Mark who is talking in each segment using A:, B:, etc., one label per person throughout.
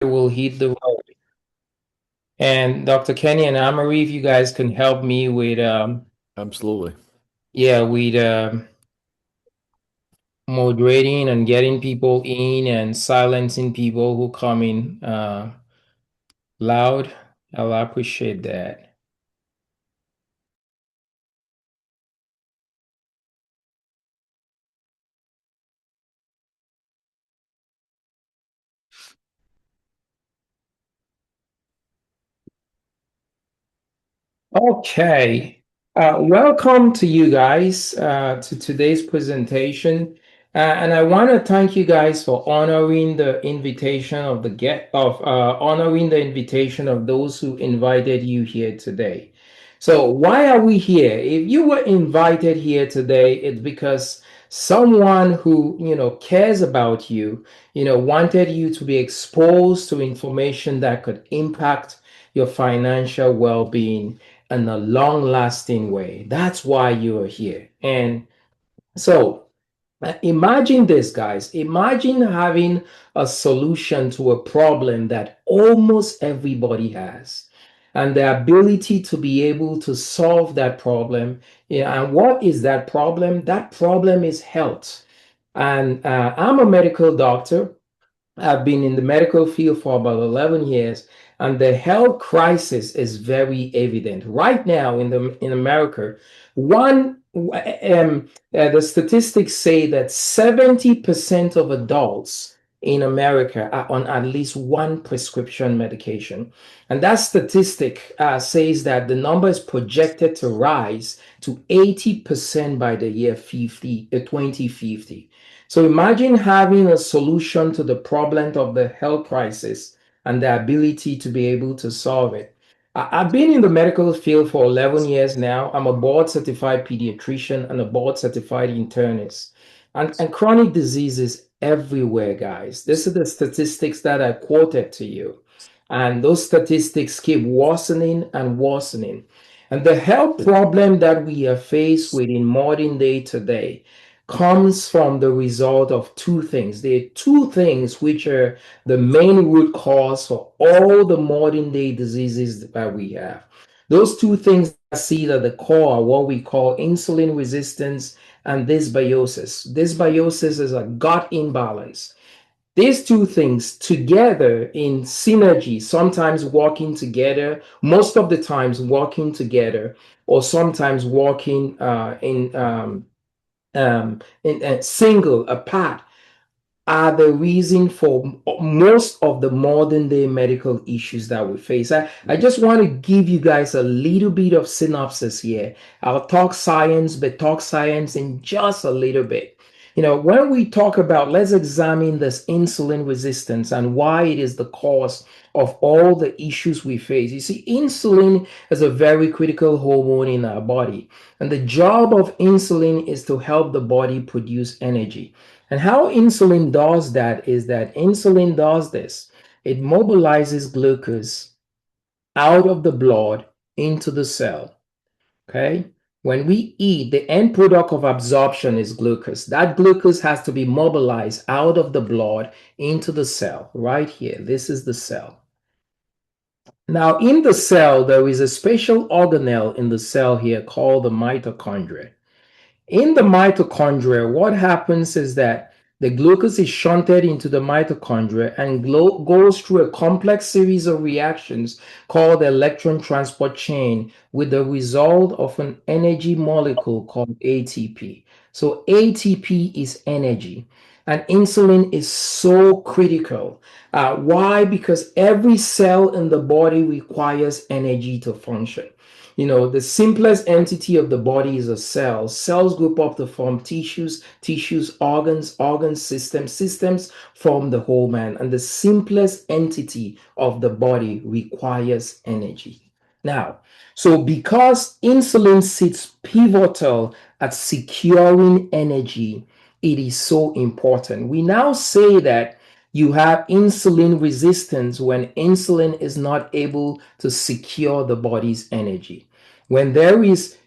A: will hit the road. And Dr. Kenny and Amarie, if you guys can help me with
B: Absolutely.
A: yeah, with moderating and getting people in and silencing people who come in loud, I'll appreciate that. Okay. Welcome to you guys to today's presentation. And I want to thank you guys for honoring the invitation of the get of honoring the invitation of those who invited you here today. So why are we here? If you were invited here today, it's because someone who, cares about you, wanted you to be exposed to information that could impact your financial well-being in a long lasting way. That's why you are here. And so imagine this, guys. Imagine having a solution to a problem that almost everybody has. And the ability to be able to solve that problem. Yeah, and what is that problem? That problem is health. And I'm a medical doctor. I've been in the medical field for about 11 years, and the health crisis is very evident right now in America. The statistics say that 70% of adults in America are on at least one prescription medication, and that statistic says that the number is projected to rise to 80% by the year 2050. So imagine having a solution to the problem of the health crisis and the ability to be able to solve it. I've been in the medical field for 11 years now. I'm a board certified pediatrician and a board certified internist. And chronic diseases everywhere, guys. These are the statistics that I quoted to you. And those statistics keep worsening and worsening. And the health problem that we are faced with in modern day today comes from the result of two things. There are two things which are the main root cause for all the modern day diseases that we have. Those two things I see at the core are what we call insulin resistance and dysbiosis. Dysbiosis is a gut imbalance. These two things together in synergy, sometimes working together, most of the times working together, or sometimes working in single apart are the reason for most of the modern day medical issues that we face. I just want to give you guys a little bit of synopsis here. I'll talk science, but talk science in just a little bit. When we talk about, let's examine this insulin resistance and why it is the cause of all the issues we face. You see, insulin is a very critical hormone in our body, and the job of insulin is to help the body produce energy. And how insulin does that is that insulin does this. It mobilizes glucose out of the blood into the cell. Okay. When we eat, the end product of absorption is glucose. That glucose has to be mobilized out of the blood into the cell right here. This is the cell. Now, in the cell, there is a special organelle in the cell here called the mitochondria. In the mitochondria, what happens is that the glucose is shunted into the mitochondria and goes through a complex series of reactions called the electron transport chain with the result of an energy molecule called ATP. So ATP is energy. And insulin is so critical. Why? Because every cell in the body requires energy to function. The simplest entity of the body is a cell. Cells group up to form tissues, tissues, organs, systems form the whole man. And the simplest entity of the body requires energy. Now, so because insulin sits pivotal at securing energy, it is so important. We now say that you have insulin resistance when insulin is not able to secure the body's energy. When there is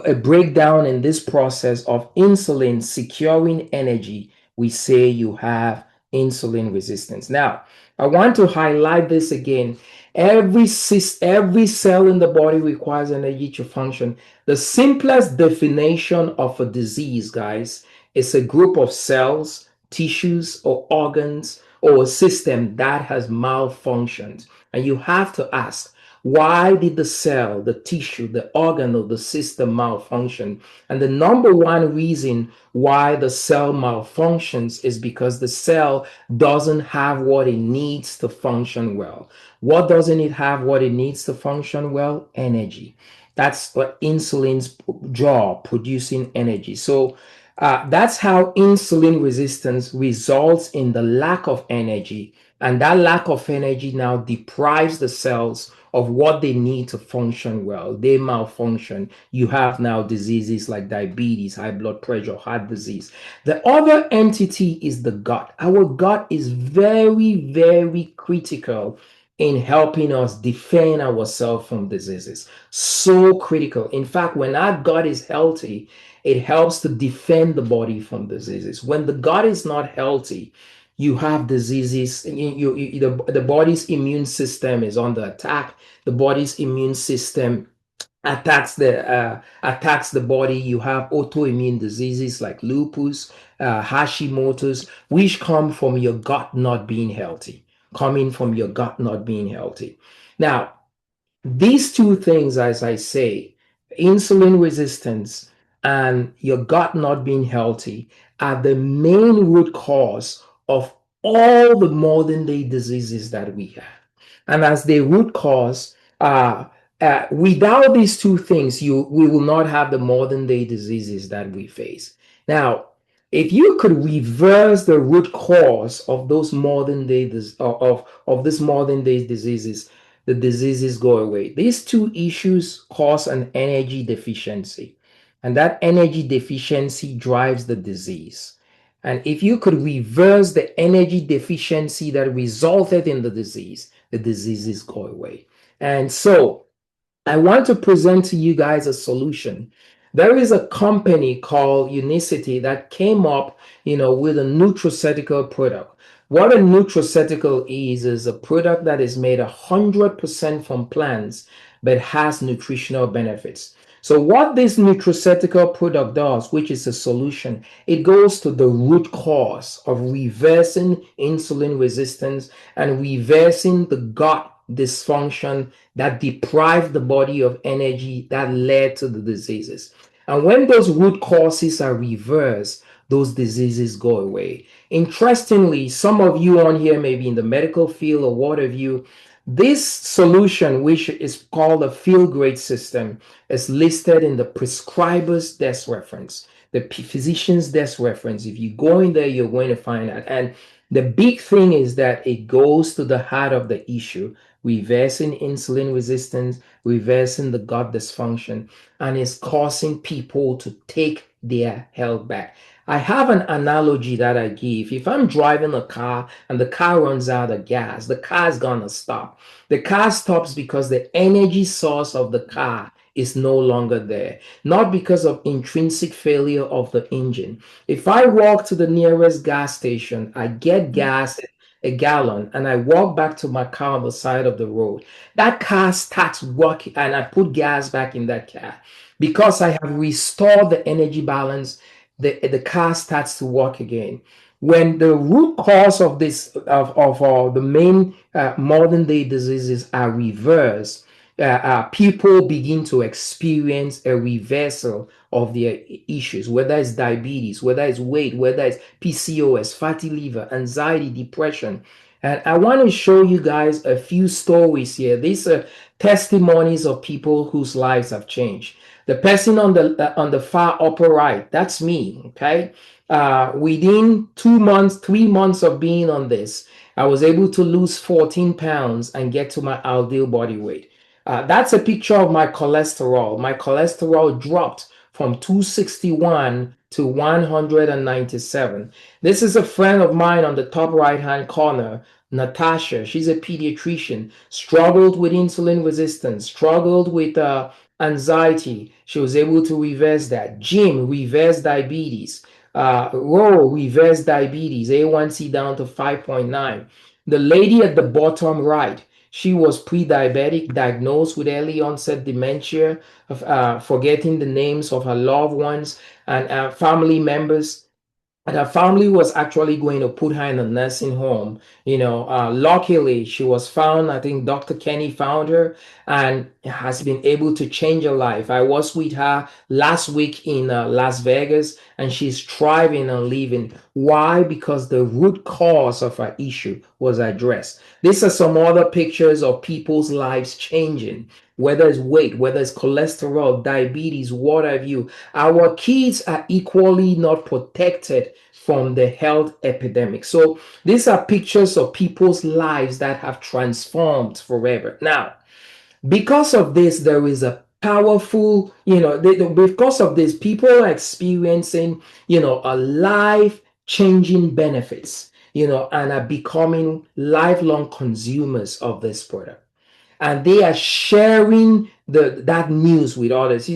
A: a breakdown in this process of insulin securing energy, we say you have insulin resistance. Now, I want to highlight this again. Every cell in the body requires energy to function. The simplest definition of a disease, guys, is a group of cells, tissues, or organs, or a system that has malfunctioned. And you have to ask, why did the cell, the tissue, the organ, or the system malfunction? And the number one reason why the cell malfunctions is because the cell doesn't have what it needs to function well. What doesn't it have what it needs to function well? Energy. That's what insulin's job, producing energy. So that's how insulin resistance results in the lack of energy. And that lack of energy now deprives the cells of what they need to function well. They malfunction. You have now diseases like diabetes, high blood pressure, heart disease. The other entity is the gut. Our gut is very, very critical in helping us defend ourselves from diseases. So critical. In fact, when our gut is healthy, it helps to defend the body from diseases. When the gut is not healthy, you have diseases. The body's immune system is under attack. The body's immune system attacks the body. You have autoimmune diseases like lupus, Hashimoto's, which come from your gut not being healthy. Coming from your gut not being healthy. Now, these two things, as I say, insulin resistance and your gut not being healthy, are the main root cause of all the modern day diseases that we have. And as the root cause, without these two things, we will not have the modern day diseases that we face. Now, if you could reverse the root cause of those modern day of this modern day diseases, the diseases go away. These two issues cause an energy deficiency, and that energy deficiency drives the disease. And if you could reverse the energy deficiency that resulted in the diseases go away. And so I want to present to you guys a solution. There is a company called Unicity that came up, with a nutraceutical product. What a nutraceutical is a product that is made 100% from plants but has nutritional benefits. So what this nutraceutical product does, which is a solution, it goes to the root cause of reversing insulin resistance and reversing the gut dysfunction that deprived the body of energy that led to the diseases. And when those root causes are reversed, those diseases go away. Interestingly, some of you on here may be in the medical field or what have you. This solution, which is called a Feel Great system, is listed in the prescriber's desk reference, the physician's desk reference. If you go in there, you're going to find that. And the big thing is that it goes to the heart of the issue, reversing insulin resistance, reversing the gut dysfunction, and is causing people to take their health back. I have an analogy that I give. If I'm driving a car and the car runs out of gas, the car's gonna stop. The car stops because the energy source of the car is no longer there, not because of intrinsic failure of the engine. If I walk to the nearest gas station, I get gas, a gallon, and I walk back to my car on the side of the road, that car starts working and I put gas back in that car. Because I have restored the energy balance, the car starts to work again. When the root cause of this of the main modern day diseases are reversed, people begin to experience a reversal of their issues, whether it's diabetes, whether it's weight, whether it's PCOS, fatty liver, anxiety, depression. And I want to show you guys a few stories here. These are testimonies of people whose lives have changed. The person on the far upper right, that's me. Okay, within 2 months, 3 months of being on this, I was able to lose 14 pounds and get to my ideal body weight. That's a picture of my cholesterol. My cholesterol dropped from 261 to 197. This is a friend of mine on the top right hand corner, Natasha. She's a pediatrician, struggled with insulin resistance, struggled with anxiety. She was able to reverse that. Jim reversed diabetes. reverse diabetes, A1C down to 5.9. The lady at the bottom right, she was pre-diabetic, diagnosed with early onset dementia, forgetting the names of her loved ones and family members, and her family was actually going to put her in a nursing home. Luckily she was found. I think Dr. Kenny found her and has been able to change her life. I was with her last week in Las Vegas, and she's thriving and living. Why? Because the root cause of her issue was addressed. These are some other pictures of people's lives changing, whether it's weight, whether it's cholesterol, diabetes, what have you. Our kids are equally not protected from the health epidemic. So these are pictures of people's lives that have transformed forever. Now, because of this, there is a powerful, because of this, people are experiencing, a life changing benefits, and are becoming lifelong consumers of this product, and they are sharing that news with others.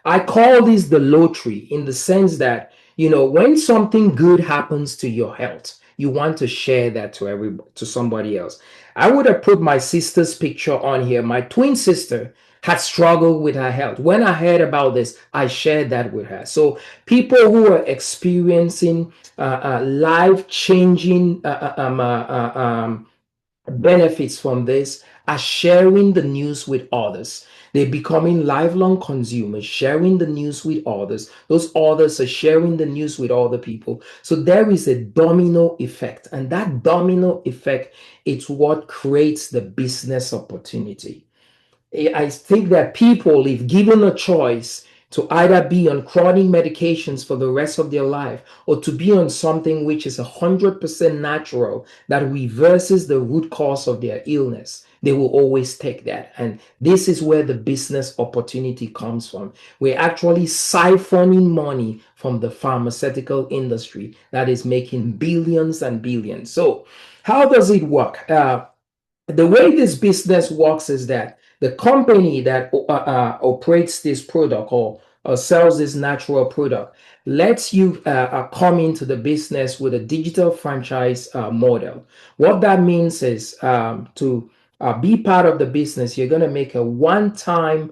A: I call this the lottery, in the sense that, when something good happens to your health, you want to share that to somebody else. I would have put my sister's picture on here. My twin sister had struggled with her health. When I heard about this, I shared that with her. So people who are experiencing life changing benefits from this are sharing the news with others. They're becoming lifelong consumers, sharing the news with others. Those others are sharing the news with other people. So there is a domino effect, and that domino effect is what creates the business opportunity. I think that people, if given a choice to either be on chronic medications for the rest of their life, or to be on something which is 100% natural that reverses the root cause of their illness, they will always take that. And this is where the business opportunity comes from. We're actually siphoning money from the pharmaceutical industry that is making billions and billions. So, how does it work? The way this business works is that the company that operates this product, or sells this natural product, lets you come into the business with a digital franchise model. What that means is, to be part of the business, you're going to make a one-time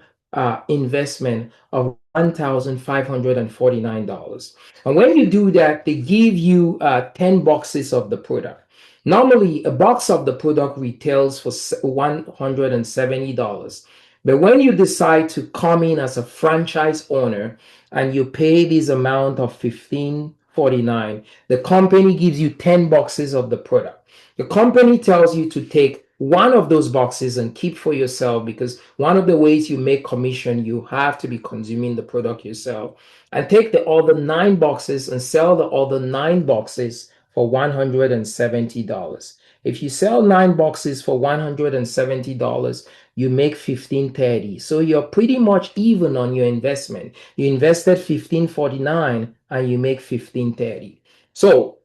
A: investment of $1,549. And when you do that, they give you 10 boxes of the product. Normally, a box of the product retails for $170. But when you decide to come in as a franchise owner and you pay this amount of $15.49, the company gives you 10 boxes of the product. The company tells you to take one of those boxes and keep for yourself, because one of the ways you make commission, you have to be consuming the product yourself, and take the other 9 boxes and sell the other 9 boxes for $170. If you sell 9 boxes for $170, you make $15.30. So you're pretty much even on your investment. You invested $15.49 and you make $15.30. So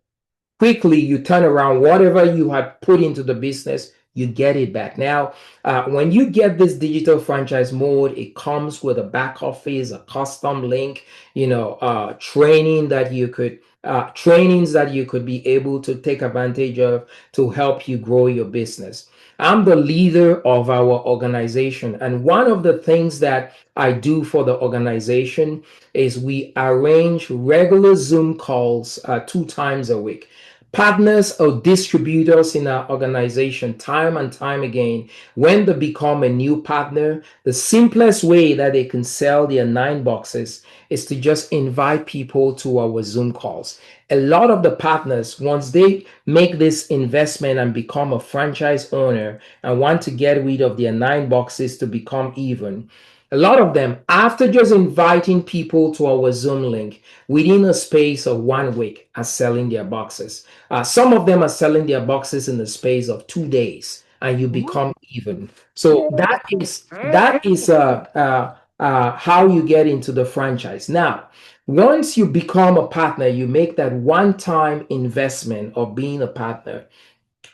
A: quickly you turn around whatever you had put into the business, you get it back. Now, when you get this digital franchise mode, it comes with a back office, a custom link, trainings that you could be able to take advantage of to help you grow your business. I'm the leader of our organization, and one of the things that I do for the organization is we arrange regular Zoom calls 2 times a week. Partners or distributors in our organization, time and time again, when they become a new partner, the simplest way that they can sell their 9 boxes is to just invite people to our Zoom calls. A lot of the partners, once they make this investment and become a franchise owner and want to get rid of their 9 boxes to become even, a lot of them, after just inviting people to our Zoom link, within a space of 1 week, are selling their boxes. Some of them are selling their boxes in the space of 2 days, and you become even. So that is how you get into the franchise. Now, once you become a partner, you make that one-time investment of being a partner.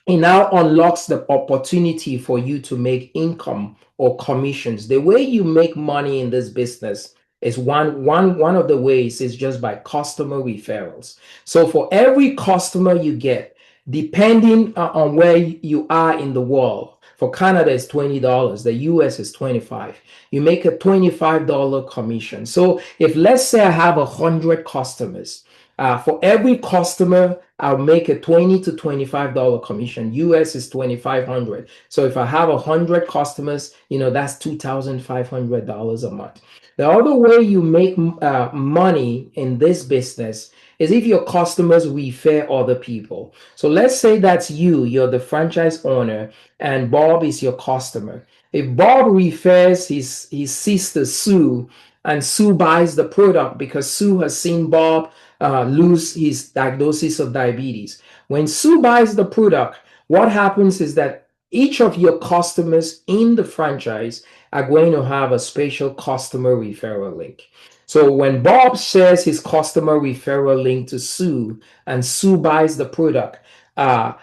A: It now unlocks the opportunity for you to make income or commissions. The way you make money in this business is one of the ways is just by customer referrals. So for every customer you get, depending on where you are in the world, for Canada it's $20, the US is 25. You make a $25 commission. So if, let's say I have 100 customers, for every customer, I'll make a $20 to $25 commission. US is 2,500. So if I have 100 customers, that's $2,500 a month. The other way you make money in this business is if your customers refer other people. So let's say that's you're the franchise owner, and Bob is your customer. If Bob refers his sister Sue, and Sue buys the product because Sue has seen Bob lose his diagnosis of diabetes. When Sue buys the product, what happens is that each of your customers in the franchise are going to have a special customer referral link. So when Bob shares his customer referral link to Sue and Sue buys the product, uh,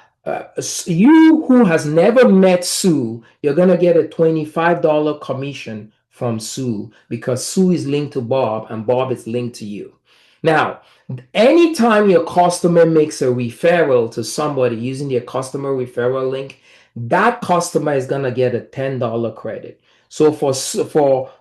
A: you who has never met Sue, you're going to get a $25 commission from Sue because Sue is linked to Bob and Bob is linked to you. Now, anytime your customer makes a referral to somebody using their customer referral link, that customer is going to get a $10 credit. So for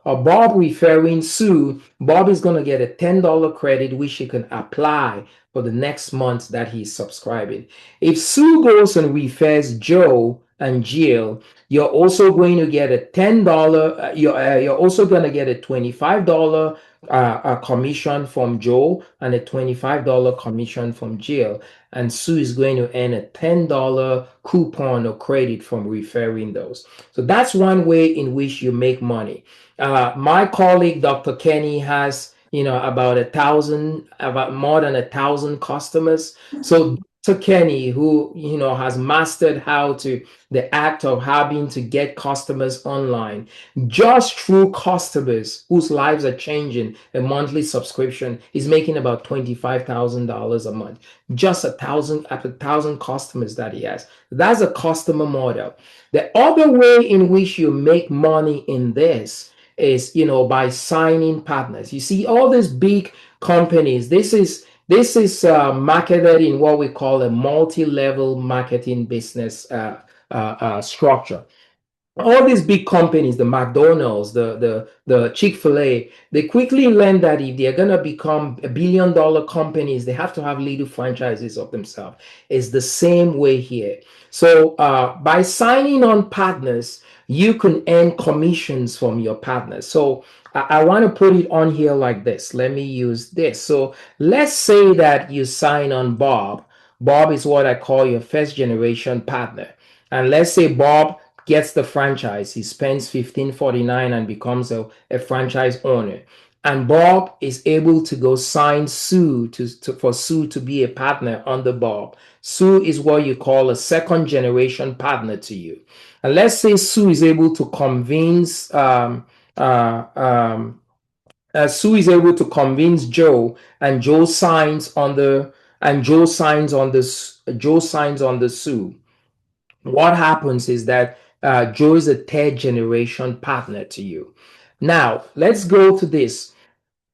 A: Bob referring Sue, Bob is going to get a $10 credit, which he can apply for the next month that he's subscribing. If Sue goes and refers Joe and Jill, you're also going to get a $10. You're also going to get a $25 a commission from Joe and a $25 commission from Jill. And Sue is going to earn a $10 coupon or credit from referring those. So that's one way in which you make money. My colleague, Dr. Kenny, has about more than 1,000 customers. So Dr. Kenny, who has mastered the act of having to get customers online, just through customers whose lives are changing, a monthly subscription is making about $25,000 a month. Just a thousand customers that he has. That's a customer model. The other way in which you make money in this is by signing partners. You see all these big companies. This is marketed in what we call a multi-level marketing business structure. All these big companies, the McDonald's, the Chick-fil-A, they quickly learn that if they're gonna become $1 billion companies, they have to have little franchises of themselves. It's the same way here. So by signing on partners, you can earn commissions from your partners. So I want to put it on here like this. Let me use this. So let's say that you sign on Bob. Bob is what I call your first generation partner. And let's say Bob gets the franchise. He spends $15.49 and becomes a franchise owner. And Bob is able to go sign Sue for Sue to be a partner under Bob. Sue is what you call a second generation partner to you. And let's say Sue is able to convince Sue is able to convince Joe, and Joe signs on the Joe signs on the Sue. What happens is that Joe is a third generation partner to you. Now, let's go to this.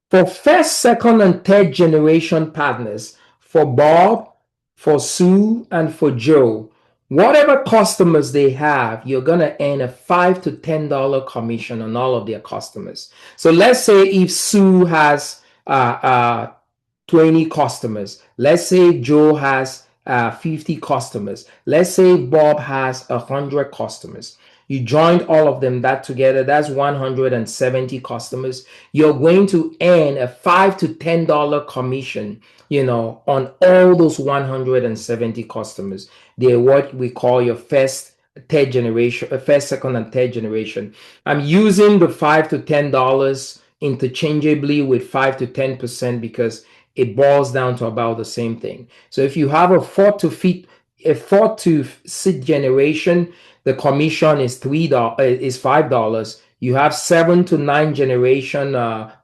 A: For first, second, and third generation partners, for Bob, for Sue, and for Joe, whatever customers they have, you're going to earn a $5 to $10 commission on all of their customers. So let's say if Sue has 20 customers, let's say Joe has 50 customers, let's say Bob has 100 customers. You joined all of them that together, that's 170 customers. You're going to earn a $5 to $10 commission, on all those 170 customers. They're what we call your third generation, first, second, and third generation. I'm using the $5 to $10 interchangeably with 5 to 10% because it boils down to about the same thing. So if you have a fourth to sixth generation, the commission is $5. You have 7 to 9 generation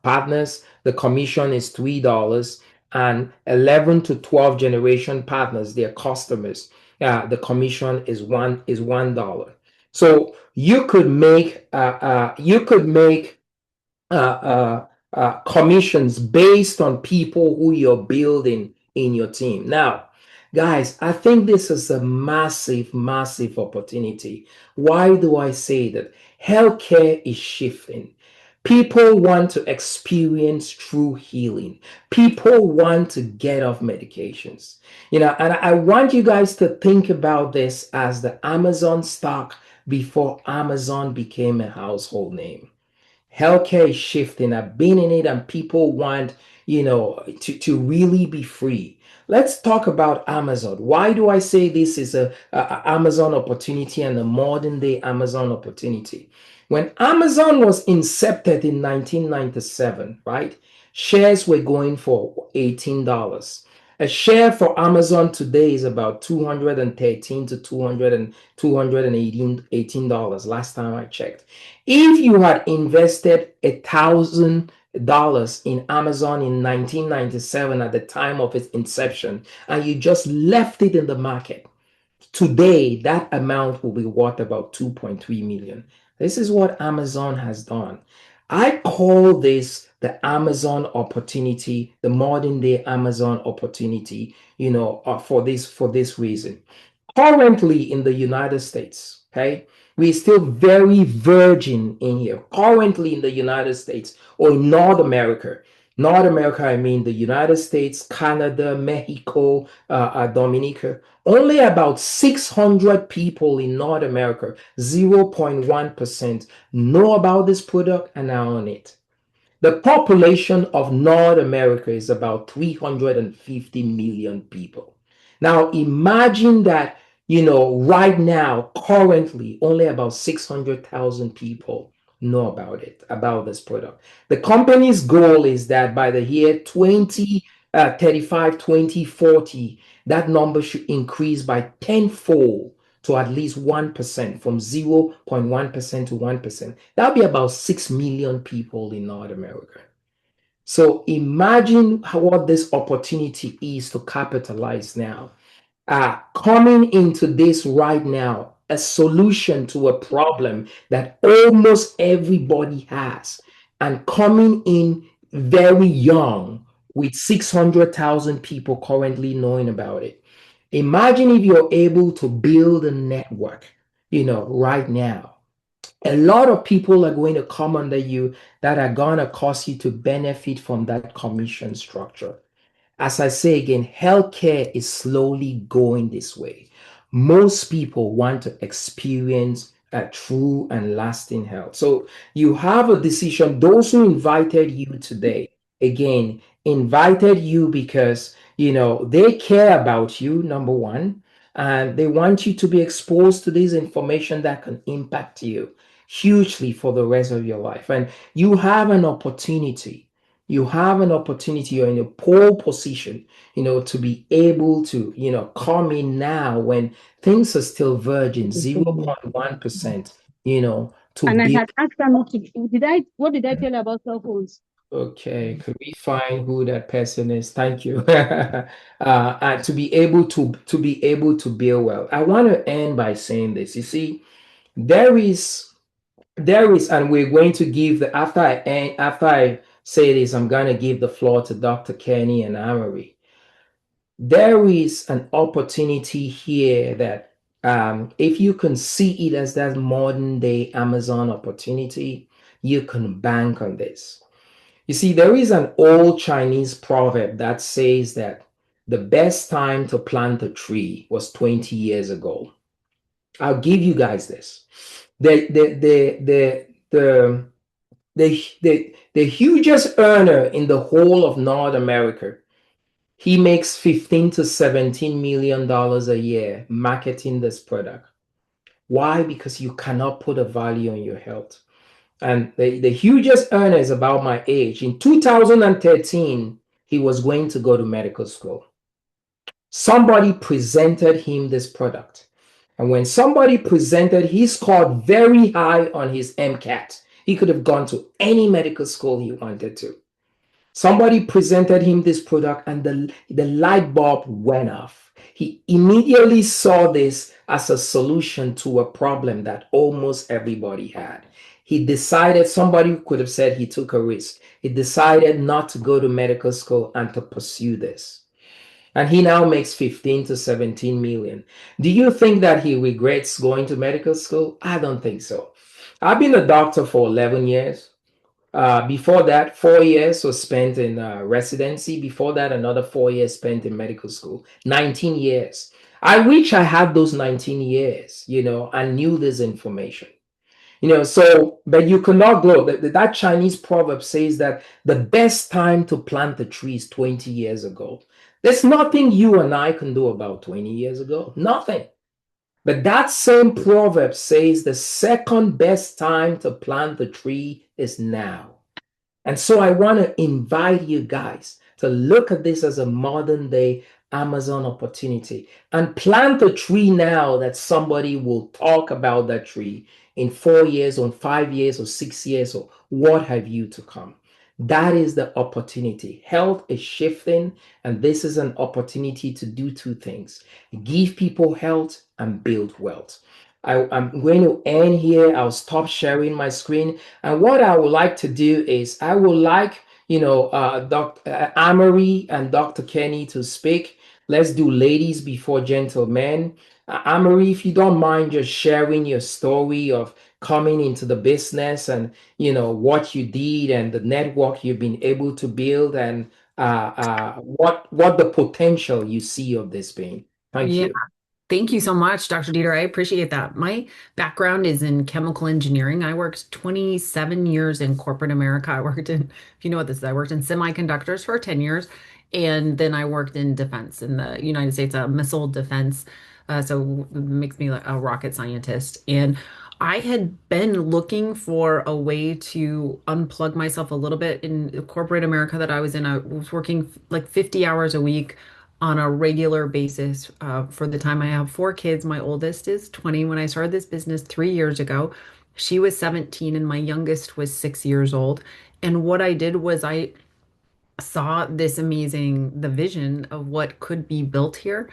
A: partners, the commission is $3, and 11 to 12 generation partners, their customers, the commission is $1. So you could make commissions based on people who you're building in your team. Now, guys, I think this is a massive, massive opportunity. Why do I say that? Healthcare is shifting. People want to experience true healing. People want to get off medications. And I want you guys to think about this as the Amazon stock before Amazon became a household name. Healthcare is shifting. I've been in it, and people want, to really be free. Let's talk about Amazon. Why do I say this is a Amazon opportunity and a modern day Amazon opportunity? When Amazon was incepted in 1997, right? Shares were going for $18. A share for Amazon today is about 213 to 218 dollars last time I checked. If you had invested $1,000 in Amazon in 1997 at the time of its inception, and you just left it in the market, today that amount will be worth about 2.3 million. This is what Amazon has done. I call this the Amazon opportunity, the modern day Amazon opportunity, for this reason. Currently in the United States, okay, we're still very virgin in here. Currently in the United States or in North America. North America, I mean the United States, Canada, Mexico, Dominica. Only about 600 people in North America, 0.1%, know about this product and are on it. The population of North America is about 350 million people. Now imagine that, right now, currently, only about 600,000 people know about it, about this product. The company's goal is that by the year 2035, 2040, that number should increase by tenfold to at least 1%, from 0.1% to 1%. That'll be about 6 million people in North America. So imagine what this opportunity is to capitalize now. Coming into this right now, a solution to a problem that almost everybody has, and coming in very young with 600,000 people currently knowing about it. Imagine if you're able to build a network, right now. A lot of people are going to come under you that are going to cause you to benefit from that commission structure. As I say again, healthcare is slowly going this way. Most people want to experience a true and lasting health. So you have a decision. Those who invited you today, again, invited you because, they care about you, number one, and they want you to be exposed to this information that can impact you hugely for the rest of your life. And you have an opportunity, you're in a pole position, to be able to, come in now when things are still virgin, 0.1%, to
B: And I
A: be.
B: had asked her not to. What did I tell her about cell phones?
A: Okay, could we find who that person is? Thank you. And to be able to build well. I want to end by saying this. You see, there is and we're going to give the after I say this, I'm going to give the floor to Dr. Kenny and Amory. There is an opportunity here that, if you can see it as that modern day Amazon opportunity, you can bank on this. You see, there is an old Chinese proverb that says that the best time to plant a tree was 20 years ago. I'll give you guys this. The hugest earner in the whole of North America, he makes 15 to 17 million dollars a year marketing this product. Why? Because you cannot put a value on your health. And the hugest earner is about my age. In 2013, he was going to go to medical school. Somebody presented him this product. And when somebody presented, he scored very high on his MCAT. He could have gone to any medical school he wanted to. Somebody presented him this product and the light bulb went off. He immediately saw this as a solution to a problem that almost everybody had. He decided, somebody could have said he took a risk. He decided not to go to medical school and to pursue this. And he now makes 15 to 17 million. Do you think that he regrets going to medical school? I don't think so. I've been a doctor for 11 years. Before that, 4 years was spent in residency. Before that, another 4 years spent in medical school. 19 years. I wish I had those 19 years, and knew this information. So, but you cannot grow. That Chinese proverb says that the best time to plant a tree is 20 years ago. There's nothing you and I can do about 20 years ago. Nothing. But that same proverb says the second best time to plant the tree is now. And so I want to invite you guys to look at this as a modern day Amazon opportunity and plant a tree now that somebody will talk about that tree in 4 years or 5 years or 6 years or what have you to come. That is the opportunity. Health is shifting, and this is an opportunity to do two things: give people health and build wealth. I'm going to end here. I'll stop sharing my screen. And what I would like to do is I would like, Dr. Amory and Dr. Kenny to speak. Let's do ladies before gentlemen. Amory, if you don't mind just sharing your story of coming into the business and, what you did and the network you've been able to build and what the potential you see of this being. Thank
C: Yeah,
A: you.
C: thank you so much, Dr. Dieter. I appreciate that. My background is in chemical engineering. I worked 27 years in corporate America. I worked in, if you know what this is, I worked in semiconductors for 10 years, and then I worked in defense in the United States, missile defense. So it makes me like a rocket scientist. And I had been looking for a way to unplug myself a little bit in corporate America that I was in. I was working like 50 hours a week on a regular basis for the time. I have four kids. My oldest is 20. When I started this business 3 years ago, she was 17 and my youngest was 6 years old. And what I did was I saw this amazing, the vision of what could be built here.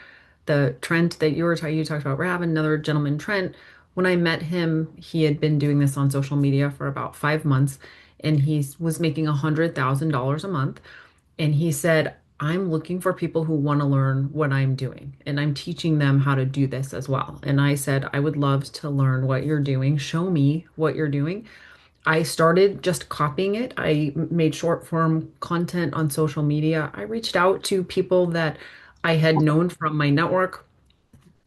C: The Trent that you talked about, Rab, another gentleman, Trent. When I met him, he had been doing this on social media for about 5 months, and he was making $100,000 a month. And he said, I'm looking for people who want to learn what I'm doing, and I'm teaching them how to do this as well. And I said, I would love to learn what you're doing. Show me what you're doing. I started just copying it. I made short form content on social media. I reached out to people that I had known from my network,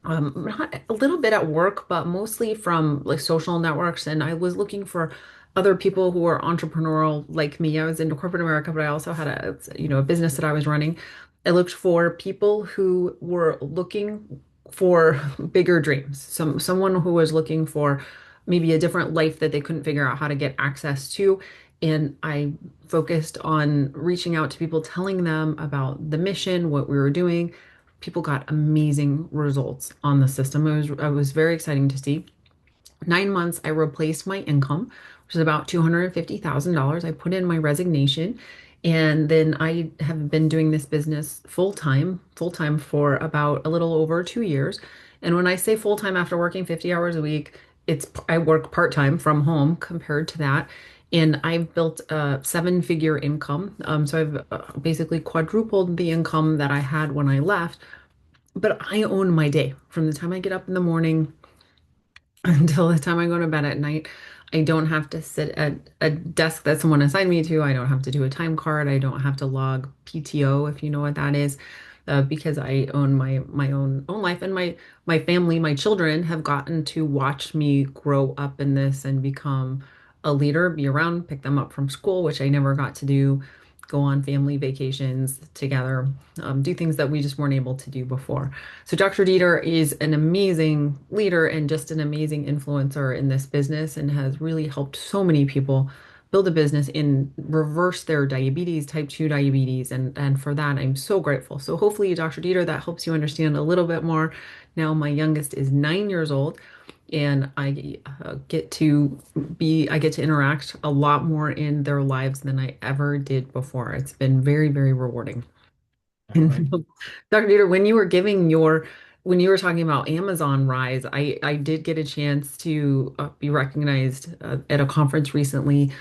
C: not a little bit at work, but mostly from like social networks. And I was looking for other people who were entrepreneurial like me. I was in corporate America, but I also had a business that I was running. I looked for people who were looking for bigger dreams. Someone who was looking for maybe a different life that they couldn't figure out how to get access to. And I focused on reaching out to people, telling them about the mission, what we were doing. People got amazing results on the system. It was very exciting to see. 9 months, I replaced my income, which is about $250,000. I put in my resignation, and then I have been doing this business full time for about a little over 2 years. And when I say full time after working 50 hours a week, I work part time from home compared to that. And I've built a seven-figure income. So I've basically quadrupled the income that I had when I left, but I own my day from the time I get up in the morning until the time I go to bed at night. I don't have to sit at a desk that someone assigned me to. I don't have to do a time card. I don't have to log PTO, if you know what that is, because I own my own life, and my family, my children have gotten to watch me grow up in this and become a leader, be around, pick them up from school, which I never got to do, go on family vacations together, do things that we just weren't able to do before. So Dr. Dieter is an amazing leader and just an amazing influencer in this business, and has really helped so many people build a business and reverse their diabetes, type 2 diabetes. And for that, I'm so grateful. So hopefully, Dr. Dieter, that helps you understand a little bit more. Now, my youngest is 9 years old, and I get to interact a lot more in their lives than I ever did before. It's been very, very rewarding.
A: All right.
C: Dr. Dieter, when you were talking about Amazon Rise, I did get a chance to be recognized at a conference recently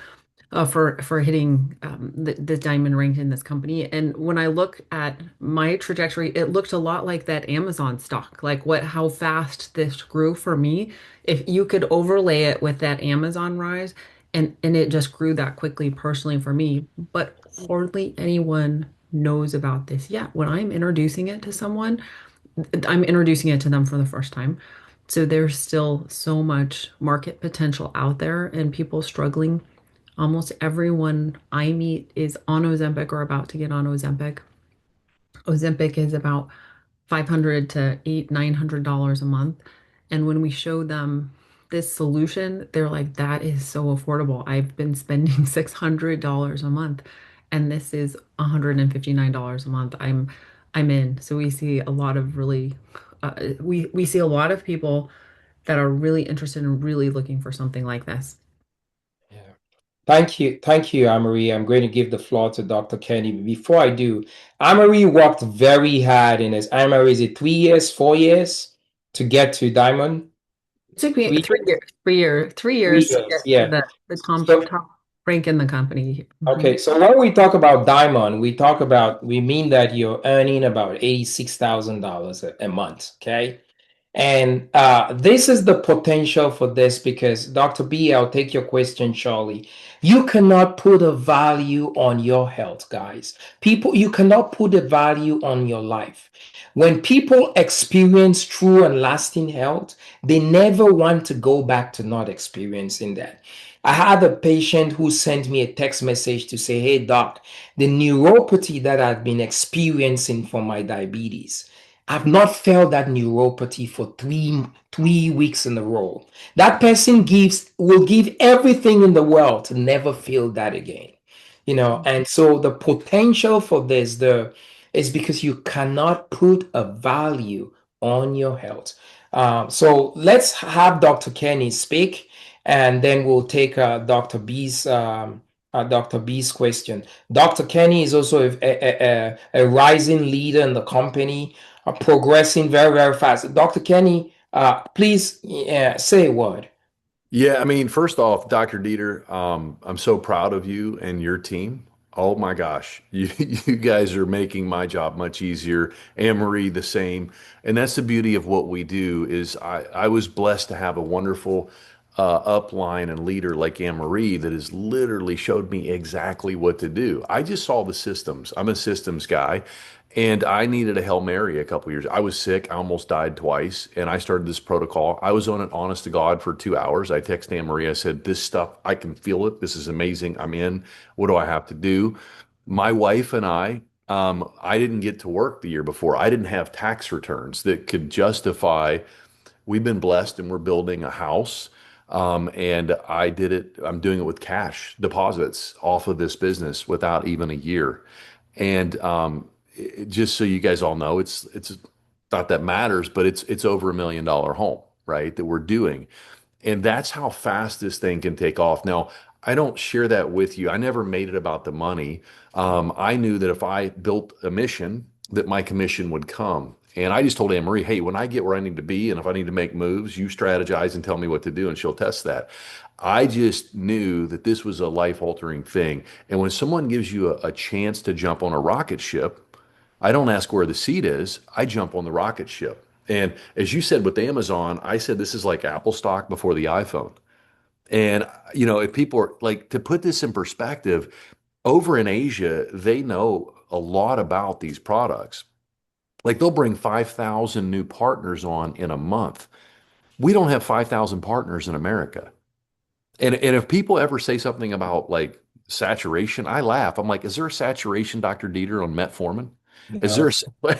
C: for hitting the diamond rank in this company. And when I look at my trajectory, it looked a lot like that Amazon stock, like how fast this grew for me. If you could overlay it with that Amazon rise, and it just grew that quickly personally for me, but hardly anyone knows about this yet. When I'm introducing it to someone, I'm introducing it to them for the first time. So there's still so much market potential out there and people struggling. Almost everyone I meet is on Ozempic or about to get on Ozempic. Ozempic is about 500 to $900 a month. And when we show them this solution, they're like, that is so affordable. I've been spending $600 a month and this is $159 a month. I'm in. So we see a lot of really we see a lot of people that are really interested and really looking for something like this.
A: Yeah. Thank you, Amarie. I'm going to give the floor to Dr. Kenny. Before I do, Amarie worked very hard in his. Amarie, is it 3 years, 4 years to get to Diamond?
C: It took me
A: 3 years?
C: 3 years to
A: 3 years,
C: get to
A: yeah.
C: the
A: So,
C: top rank in the company. Mhm.
A: okay, so when we talk about Diamond, we mean that you're earning about $86,000 a month, okay? And this is the potential for this because Dr. B, I'll take your question, Charlie. You cannot put a value on your health, guys. People, you cannot put a value on your life. When people experience true and lasting health, they never want to go back to not experiencing that. I had a patient who sent me a text message to say, "Hey, doc, the neuropathy that I've been experiencing from my diabetes, I've not felt that neuropathy for three weeks in a row." That person will give everything in the world to never feel that again. And so the potential for this is because you cannot put a value on your health. So let's have Dr. Kenny speak, and then we'll take Dr. B's question. Dr. Kenny is also a rising leader in the company, progressing very, very fast. Dr. Kenny, please say a word.
D: Yeah, I mean, first off, Dr. Dieter, I'm so proud of you and your team. Oh my gosh, you guys are making my job much easier. Anne Marie, the same. And that's the beauty of what we do is I was blessed to have a wonderful upline and leader like Anne Marie that has literally showed me exactly what to do. I just saw the systems. I'm a systems guy. And I needed a Hail Mary a couple years. I was sick. I almost died twice. And I started this protocol. I was on it, honest to God, for 2 hours. I texted Anne Marie. I said, "This stuff, I can feel it. This is amazing. I'm in. What do I have to do?" My wife and I didn't get to work the year before. I didn't have tax returns that could justify. We've been blessed and we're building a house. And I did it. I'm doing it with cash deposits off of this business without even a year. And just so you guys all know, it's not that matters, but it's over $1 million home, right? That we're doing, and that's how fast this thing can take off. Now, I don't share that with you. I never made it about the money. I knew that if I built a mission, that my commission would come. And I just told Anne Marie, "Hey, when I get where I need to be, and if I need to make moves, you strategize and tell me what to do, and she'll test that." I just knew that this was a life-altering thing. And when someone gives you a chance to jump on a rocket ship, I don't ask where the seat is. I jump on the rocket ship. And as you said with Amazon, I said this is like Apple stock before the iPhone. And, if people are like, to put this in perspective, over in Asia, they know a lot about these products. Like they'll bring 5,000 new partners on in a month. We don't have 5,000 partners in America. And if people ever say something about like saturation, I laugh. I'm like, is there a saturation, Dr. Dieter, on metformin? Is there
A: No.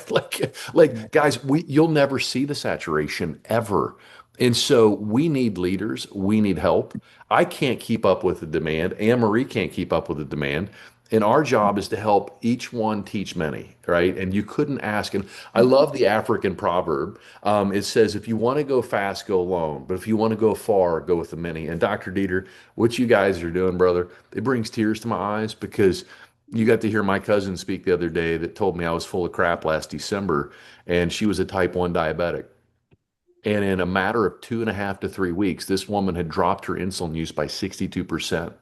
D: like guys, you'll never see the saturation ever. And so we need leaders, we need help. I can't keep up with the demand. Anne Marie can't keep up with the demand. And our job is to help each one teach many, right? And you couldn't ask. And I love the African proverb. It says, if you want to go fast, go alone. But if you want to go far, go with the many. And Dr. Dieter, what you guys are doing, brother, it brings tears to my eyes because You got to hear my cousin speak the other day that told me I was full of crap last December, and she was a type 1 diabetic. And in a matter of 2.5 to 3 weeks, this woman had dropped her insulin use by 62%.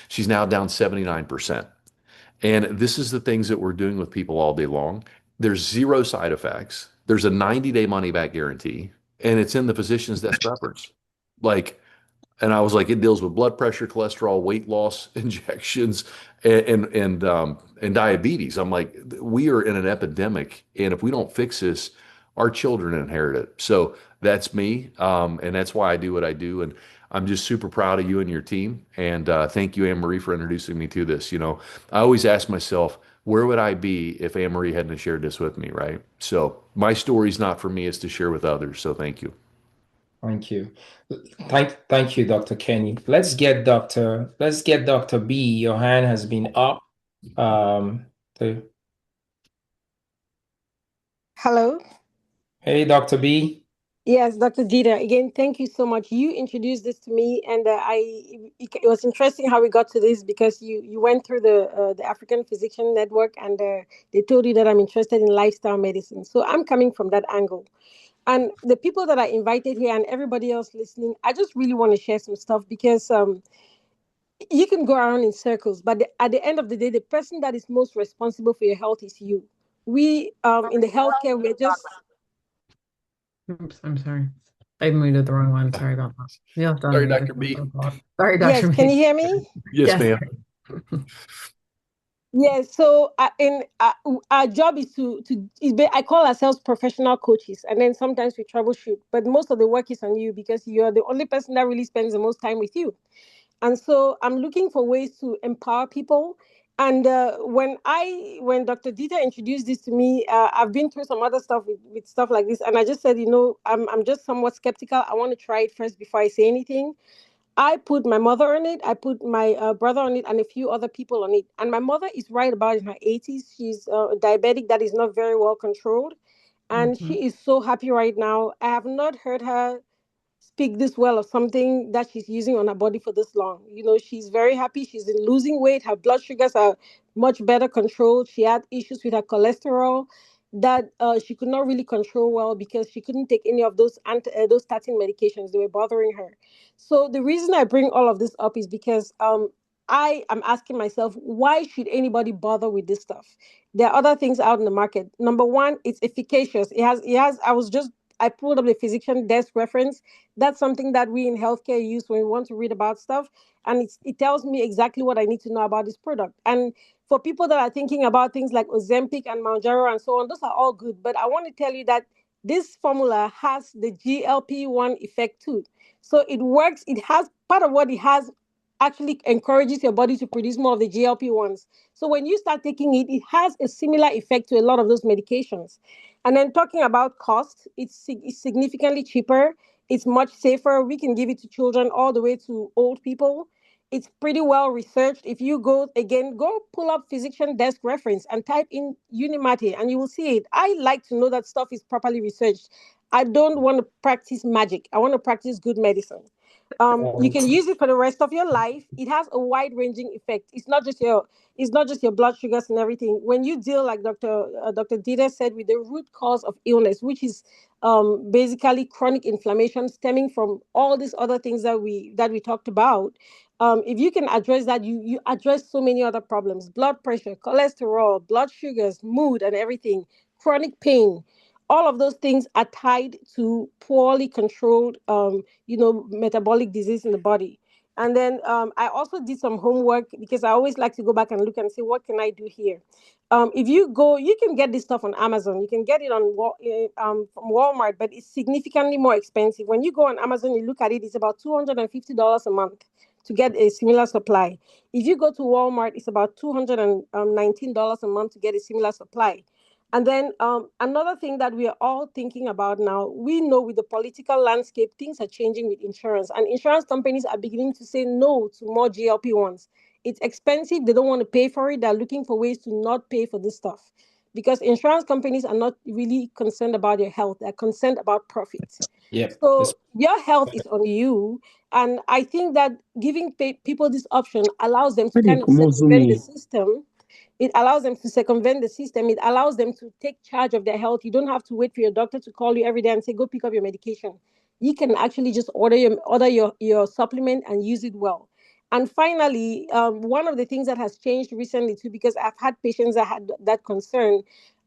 D: She's now down 79%. And this is the things that we're doing with people all day long. There's zero side effects. There's a 90-day money back guarantee, and it's in the physician's best preference. Like, and I was like, it deals with blood pressure, cholesterol, weight loss, injections, and diabetes. I'm like, we are in an epidemic, and if we don't fix this, our children inherit it. So that's me, and that's why I do what I do. And I'm just super proud of you and your team. And thank you, Anne Marie, for introducing me to this. I always ask myself, where would I be if Anne Marie hadn't shared this with me, right? So my story's not for me, it's to share with others. So thank you.
A: Thank you. Thank you, Dr. Kenny. Let's get Dr. B. Your hand has been up. Um, the-
E: Hello.
A: hey, Dr. B.
E: Yes, Dr. Dieter. Again, thank you so much. You introduced this to me, and it was interesting how we got to this because you went through the African Physician Network, and they told you that I'm interested in lifestyle medicine. So I'm coming from that angle. And the people that I invited here and everybody else listening, I just really want to share some stuff because you can go around in circles, but at the end of the day, the person that is most responsible for your health is you. We in the healthcare, we're just
C: Oops, I'm sorry. I muted the wrong one. Sorry about that. Yeah,
D: Sorry, Dr. B.
C: Sorry,
E: yes.
C: Dr.
E: Can you
C: B.
E: hear me?
D: Yes,
C: Yes.
D: ma'am.
E: Yes. So our job is I call ourselves professional coaches, and then sometimes we troubleshoot. But most of the work is on you because you are the only person that really spends the most time with you. And so I'm looking for ways to empower people. And when Dr. Dieter introduced this to me, I've been through some other stuff with stuff like this, and I just said, I'm just somewhat skeptical. I want to try it first before I say anything. I put my mother on it. I put my brother on it, and a few other people on it. And my mother is right about in her 80s. She's diabetic that is not very well controlled, and she is so happy right now. I have not heard her speak this well of something that she's using on her body for this long. She's very happy. She's in losing weight. Her blood sugars are much better controlled. She had issues with her cholesterol that she could not really control well because she couldn't take any of those statin medications. They were bothering her. So the reason I bring all of this up is because I am asking myself, why should anybody bother with this stuff? There are other things out in the market. Number one, it's efficacious. I pulled up the physician desk reference. That's something that we in healthcare use when we want to read about stuff. And it tells me exactly what I need to know about this product. And for people that are thinking about things like Ozempic and Mounjaro and so on, those are all good. But I want to tell you that this formula has the GLP-1 effect too. So it works. It has part of what it has actually encourages your body to produce more of the GLP-1s. So when you start taking it, it has a similar effect to a lot of those medications. And then talking about cost, it's significantly cheaper. It's much safer. We can give it to children all the way to old people. It's pretty well researched. If you go pull up physician desk reference and type in Unimati and you will see it. I like to know that stuff is properly researched. I don't want to practice magic. I want to practice good medicine. You can use it for the rest of your life. It has a wide-ranging effect. It's not just your blood sugars and everything. When you deal, like Dr. Dieter said, with the root cause of illness, which is basically chronic inflammation stemming from all these other things that we talked about. If you can address that, you address so many other problems: blood pressure, cholesterol, blood sugars, mood, and everything, chronic pain. All of those things are tied to poorly controlled, metabolic disease in the body. And then I also did some homework because I always like to go back and look and say, what can I do here? If you go, you can get this stuff on Amazon. You can get it from Walmart, but it's significantly more expensive. When you go on Amazon, you look at it, it's about $250 a month to get a similar supply. If you go to Walmart, it's about $219 a month to get a similar supply. And then another thing that we are all thinking about now, we know with the political landscape, things are changing with insurance. And insurance companies are beginning to say no to more GLP-1s. It's expensive. They don't want to pay for it. They're looking for ways to not pay for this stuff. Because insurance companies are not really concerned about your health. They're concerned about profit.
A: Yeah.
E: So your health is on you. And I think that giving people this option allows them to kind of circumvent the system It allows them to circumvent the system. It allows them to take charge of their health. You don't have to wait for your doctor to call you every day and say, go pick up your medication. You can actually just order your supplement and use it well. And finally, one of the things that has changed recently too, because I've had patients that had that concern,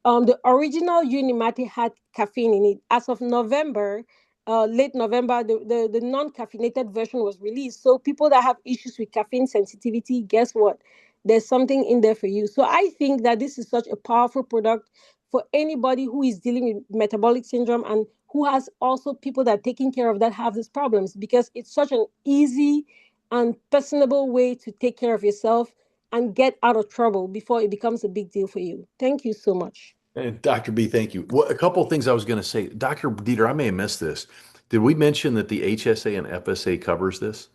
E: the original Unimati had caffeine in it. As of November, late November, the non-caffeinated version was released. So people that have issues with caffeine sensitivity, guess what? There's something in there for you. So I think that this is such a powerful product for anybody who is dealing with metabolic syndrome and who has also people that are taking care of that have these problems, because it's such an easy and personable way to take care of yourself and get out of trouble before it becomes a big deal for you. Thank you so much.
D: And Dr. B, thank you. Well, a couple of things I was going to say. Dr. Dieter, I may have missed this. Did we mention that the HSA and FSA covers this?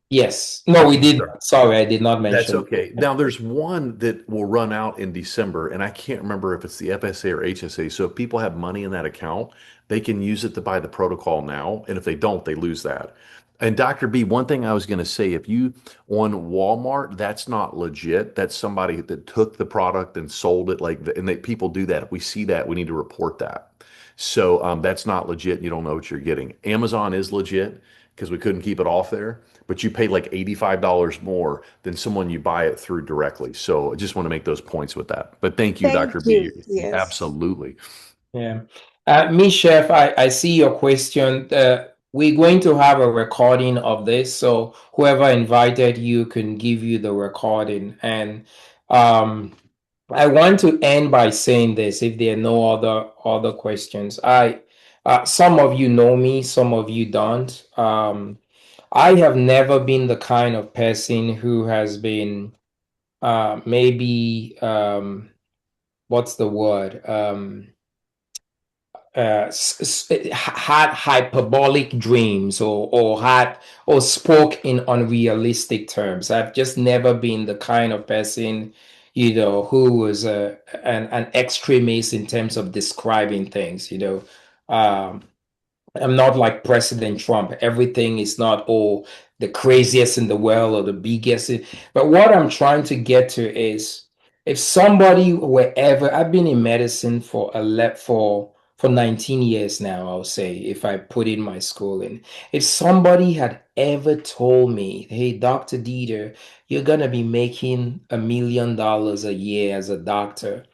A: Yes. No, we did not. Sorry, I did not
D: That's
A: mention.
D: okay. Now, there's one that will run out in December, and I can't remember if it's the FSA or HSA. So if people have money in that account, they can use it to buy the protocol now. And if they don't, they lose that. And Dr. B, one thing I was going to say, if you on Walmart, that's not legit. That's somebody that took the product and sold it and people do that. If we see that, we need to report that. So that's not legit. You don't know what you're getting. Amazon is legit because we couldn't keep it off there, but you pay like $85 more than someone you buy it through directly. So I just want to make those points with that. But thank you,
E: Thank
D: Dr. B.
E: you. Yes.
D: Absolutely.
A: Yeah. Miss Chef, I see your question. We're going to have a recording of this, so whoever invited you can give you the recording. And I want to end by saying this, if there are no other questions. Some of you know me, some of you don't. I have never been the kind of person who has been maybe what's the word? Had hyperbolic dreams or spoke in unrealistic terms. I've just never been the kind of person, who was an extremist in terms of describing things. I'm not like President Trump. Everything is not the craziest in the world or the biggest. But what I'm trying to get to is, if somebody wherever, I've been in medicine for 19 years now, I'll say, if I put in my schooling. If somebody had ever told me, hey, Dr. Dieter, you're gonna be making $1 million a year as a doctor,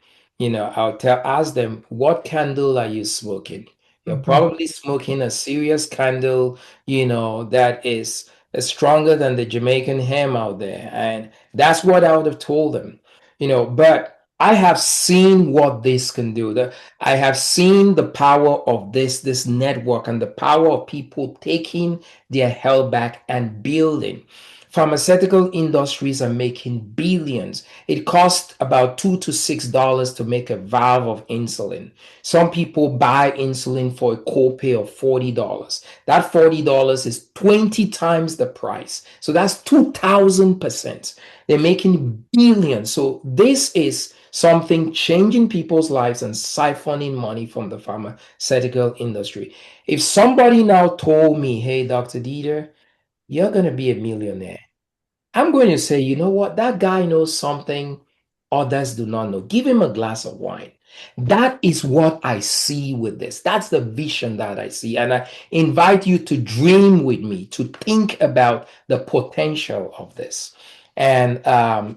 A: ask them, what candle are you smoking? You're probably smoking a serious candle, that is stronger than the Jamaican ham out there. And that's what I would have told them, but I have seen what this can do. I have seen the power of this network and the power of people taking their health back and building. Pharmaceutical industries are making billions. It costs about $2 to $6 to make a valve of insulin. Some people buy insulin for a copay of $40. That $40 is 20 times the price. So that's 2,000%. They're making billions. So this is something changing people's lives and siphoning money from the pharmaceutical industry. If somebody now told me, hey, Dr. Dieter, you're going to be a millionaire, I'm going to say, you know what? That guy knows something others do not know. Give him a glass of wine. That is what I see with this. That's the vision that I see. And I invite you to dream with me, to think about the potential of this. And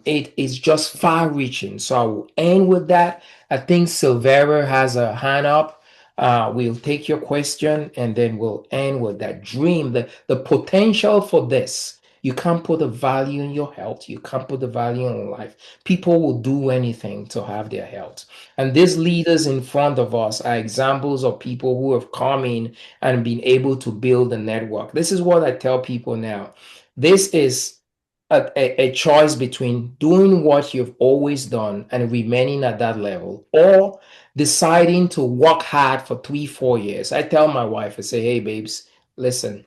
A: it is just far reaching. So I will end with that. I think Silvera has a hand up. We'll take your question and then we'll end with that dream, the potential for this. You can't put a value in your health. You can't put a value in life. People will do anything to have their health. And these leaders in front of us are examples of people who have come in and been able to build a network. This is what I tell people now. This is a choice between doing what you've always done and remaining at that level, or deciding to work hard for 3-4 years. I tell my wife, I say, hey, babes, listen,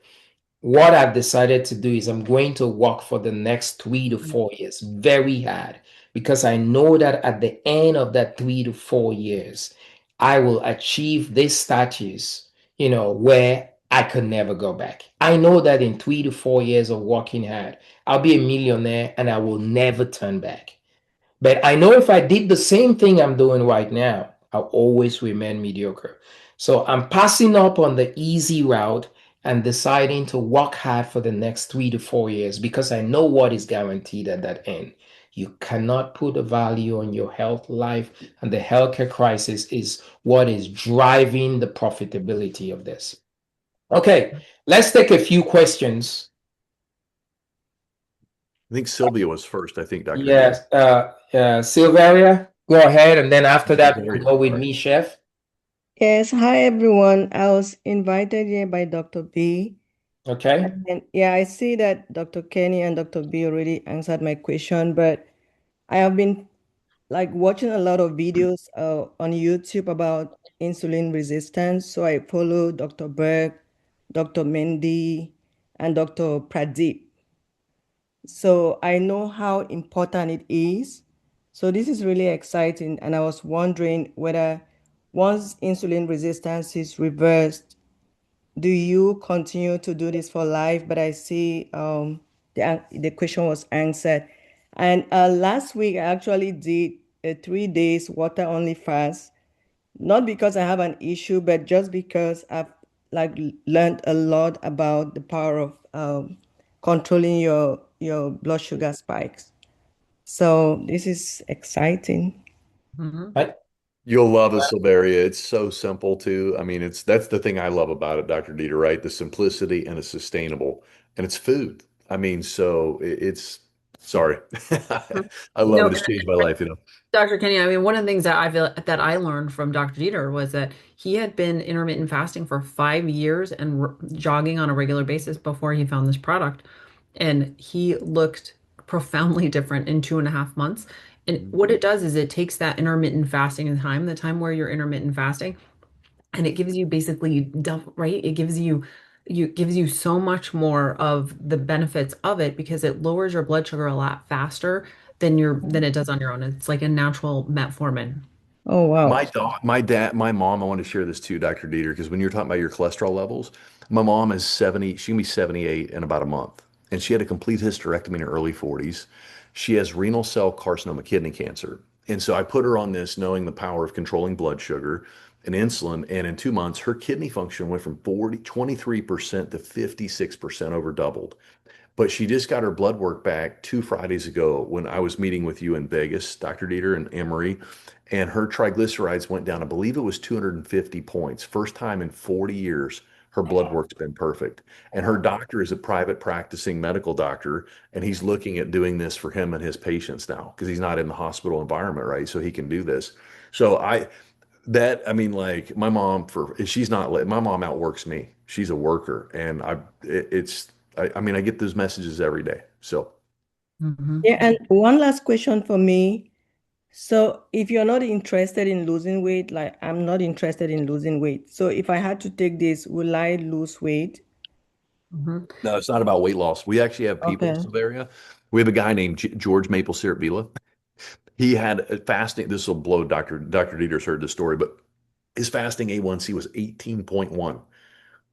A: what I've decided to do is I'm going to work for the next 3 to 4 years very hard, because I know that at the end of that 3 to 4 years, I will achieve this status, where I could never go back. I know that in 3 to 4 years of working hard, I'll be a millionaire and I will never turn back. But I know if I did the same thing I'm doing right now, I'll always remain mediocre. So I'm passing up on the easy route and deciding to work hard for the next 3 to 4 years because I know what is guaranteed at that end. You cannot put a value on your health, life, and the healthcare crisis is what is driving the profitability of this. Okay, let's take a few questions.
D: I think Sylvia was first. I think Dr. Dieter.
A: Yes, Silveria, go ahead, and then after that, we'll
D: Silveria,
A: go with
D: sorry.
A: me, Chef.
F: Yes, hi everyone. I was invited here by Dr. B.
A: Okay.
F: And yeah, I see that Dr. Kenny and Dr. B already answered my question, but I have been like watching a lot of videos on YouTube about insulin resistance. So I follow Dr. Berg, Dr. Mendy, and Dr. Pradeep. So I know how important it is. So this is really exciting. And I was wondering whether once insulin resistance is reversed, do you continue to do this for life? But I see the question was answered. And last week, I actually did a 3 days water only fast, not because I have an issue, but just because I've like learned a lot about the power of controlling your blood sugar spikes. So this is exciting.
C: Mhm.
A: I-
D: You'll love a Silveria. It's so simple too. I mean, that's the thing I love about it, Dr. Dieter, right? The simplicity and it's sustainable and it's food. I mean, so it's sorry. I love
C: No,
D: it. It's changed my life, you know.
C: Dr. Kenny, I mean, one of the things that I learned from Dr. Dieter was that he had been intermittent fasting for 5 years and jogging on a regular basis before he found this product. And he looked profoundly different in 2.5 months. And what it does is it takes that intermittent fasting time, the time where you're intermittent fasting, and it gives you basically right. It gives you so much more of the benefits of it because it lowers your blood sugar a lot faster than it does on your own. It's like a natural metformin.
F: Oh, wow.
D: My dad, my mom, I want to share this too, Dr. Dieter, because when you're talking about your cholesterol levels, my mom is 70, she can be 78 in about a month. And she had a complete hysterectomy in her early 40s. She has renal cell carcinoma, kidney cancer. And so I put her on this knowing the power of controlling blood sugar and insulin. And in 2 months, her kidney function went from 23% to 56 over doubled. But she just got her blood work back 2 Fridays ago when I was meeting with you in Vegas, Dr. Dieter and Anne-Marie, and her triglycerides went down. I believe it was 250 points. First time in 40 years, her blood work's been perfect. And her doctor is a private practicing medical doctor, and he's looking at doing this for him and his patients now because he's not in the hospital environment, right? So he can do this. So I mean, like my mom, she's not, my mom outworks me. She's a worker, and I mean, I get those messages every day. So
C: Mhm.
F: Yeah, and one last question for me. So if you're not interested in losing weight, like I'm not interested in losing weight. So if I had to take this, will I lose weight?
C: Mhm.
D: no, it's not about weight loss. We actually have people,
F: Okay.
D: Silveria. We have a guy named George Maple Syrup Vila. He had a fasting. This will blow Dr. Dieter's heard this story, but his fasting A1C was 18.1.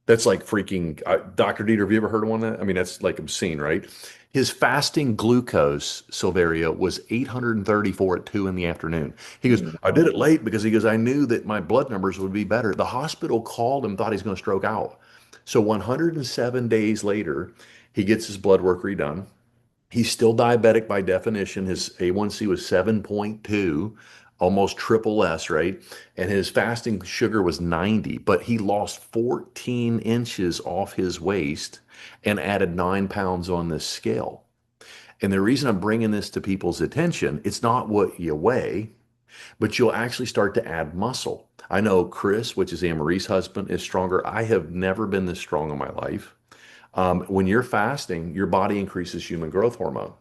D: That's like freaking Dr. Dieter. Have you ever heard of one of that? I mean, that's like obscene, right? His fasting glucose, Silveria, was 834 at 2 in the afternoon. He goes, I did it late because he goes, I knew that my blood numbers would be better. The hospital called him, thought he's going to stroke out. So 107 days later, he gets his blood work redone. He's still diabetic by definition. His A1C was 7.2, almost triple S, right? And his fasting sugar was 90, but he lost 14 inches off his waist and added 9 pounds on this scale. And the reason I'm bringing this to people's attention, it's not what you weigh, but you'll actually start to add muscle. I know Chris, which is Anne-Marie's husband, is stronger. I have never been this strong in my life. When you're fasting, your body increases human growth hormone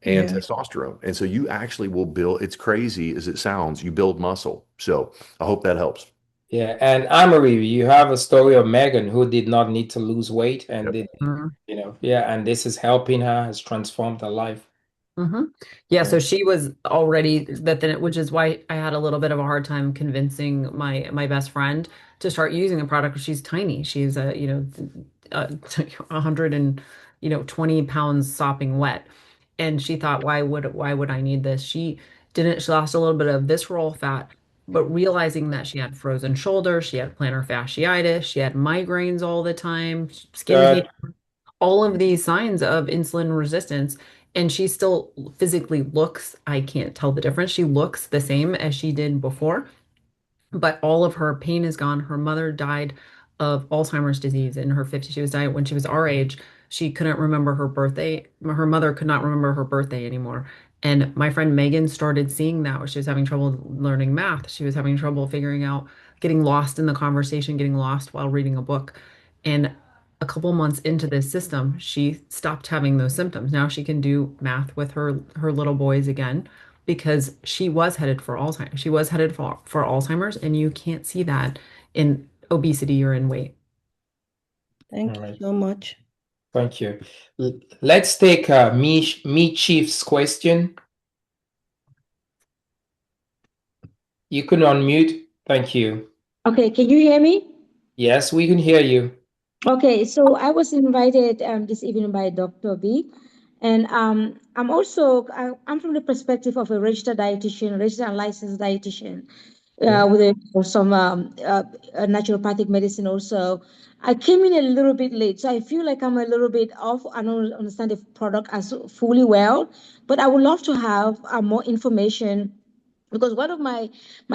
D: and
F: Yeah.
D: testosterone. And so you actually will build, it's crazy as it sounds, you build muscle. So I hope that helps.
A: Yeah, and Amory, you have a story of Megan who did not need to lose weight and
D: Yep.
A: did,
C: Mhm.
A: yeah, and this is helping her, has transformed her life.
C: Mhm. Yeah, so
A: Yeah.
C: she was already which is why I had a little bit of a hard time convincing my best friend to start using the product. She's tiny. She's 100 and 20 pounds sopping wet. And she thought, why would I need this? Didn't she lost a little bit of visceral fat, but realizing that she had frozen shoulders, she had plantar fasciitis, she had migraines all the time, skin pain,
A: Good.
C: all of these signs of insulin resistance. And she still physically looks, I can't tell the difference. She looks the same as she did before, but all of her pain is gone. Her mother died of Alzheimer's disease in her 50s. She was dying when she was our age. She couldn't remember her birthday. Her mother could not remember her birthday anymore. And my friend Megan started seeing that where she was having trouble learning math. She was having trouble figuring out, getting lost in the conversation, getting lost while reading a book. And a couple months into this system, she stopped having those symptoms. Now she can do math with her little boys again because she was headed for Alzheimer's. She was headed for Alzheimer's, and you can't see that in obesity or in weight.
F: Thank
A: All
F: you
A: right.
F: so much.
A: Thank you. Let's take me Chief's question. You can unmute. Thank you.
B: Okay, can you hear me?
A: Yes, we can hear you.
B: Okay, so I was invited this evening by Dr. B, and I'm from the perspective of a registered dietitian, registered and licensed dietitian, with some naturopathic medicine also. I came in a little bit late, so I feel like I'm a little bit off. I don't understand the product as fully well, but I would love to have more information because one of my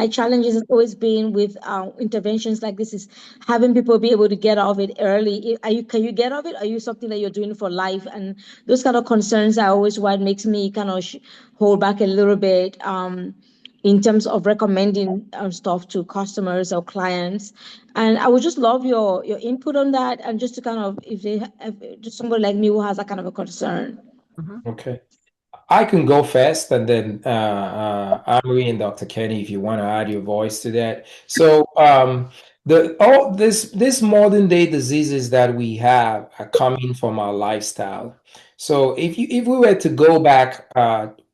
B: challenges has always been with interventions like this is having people be able to get off it early. Can you get off it? Are you something that you're doing for life? And those kind of concerns are always what makes me kind of hold back a little bit in terms of recommending stuff to customers or clients. And I would just love your input on that, and just to kind of if just somebody like me who has that kind of a concern.
A: Okay. I can go first, and then Amory and Dr. Kenny, if you want to add your voice to that. So, this modern day diseases that we have are coming from our lifestyle. So, if we were to go back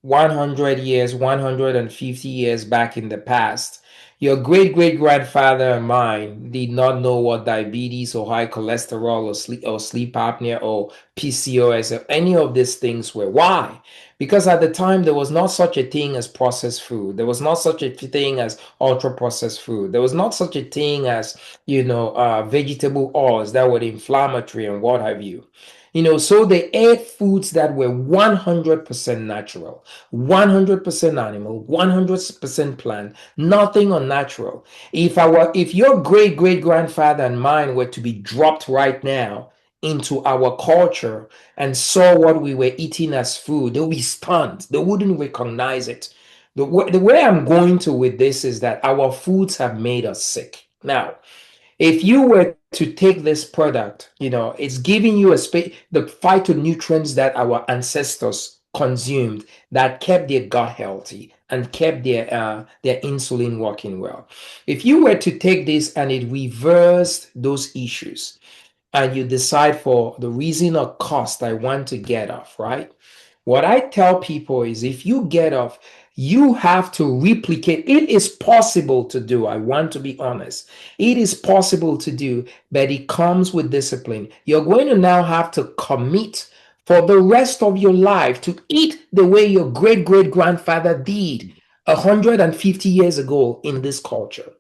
A: 100 years, 150 years back in the past, your great great grandfather and mine did not know what diabetes or high cholesterol or sleep apnea or PCOS or any of these things were. Why? Because at the time there was not such a thing as processed food. There was not such a thing as ultra processed food. There was not such a thing as vegetable oils that were inflammatory and what have you. So they ate foods that were 100% natural, 100% animal, 100% plant, nothing unnatural. If your great great grandfather and mine were to be dropped right now into our culture and saw what we were eating as food, they'll be stunned. They wouldn't recognize it. The way I'm going to with this is that our foods have made us sick. Now, if you were to take this product, it's giving you the phytonutrients that our ancestors consumed that kept their gut healthy and kept their insulin working well. If you were to take this and it reversed those issues, and you decide for the reason or cost I want to get off, right? What I tell people is if you get off, you have to replicate. It is possible to do. I want to be honest. It is possible to do, but it comes with discipline. You're going to now have to commit for the rest of your life to eat the way your great great grandfather did 150 years ago in this culture.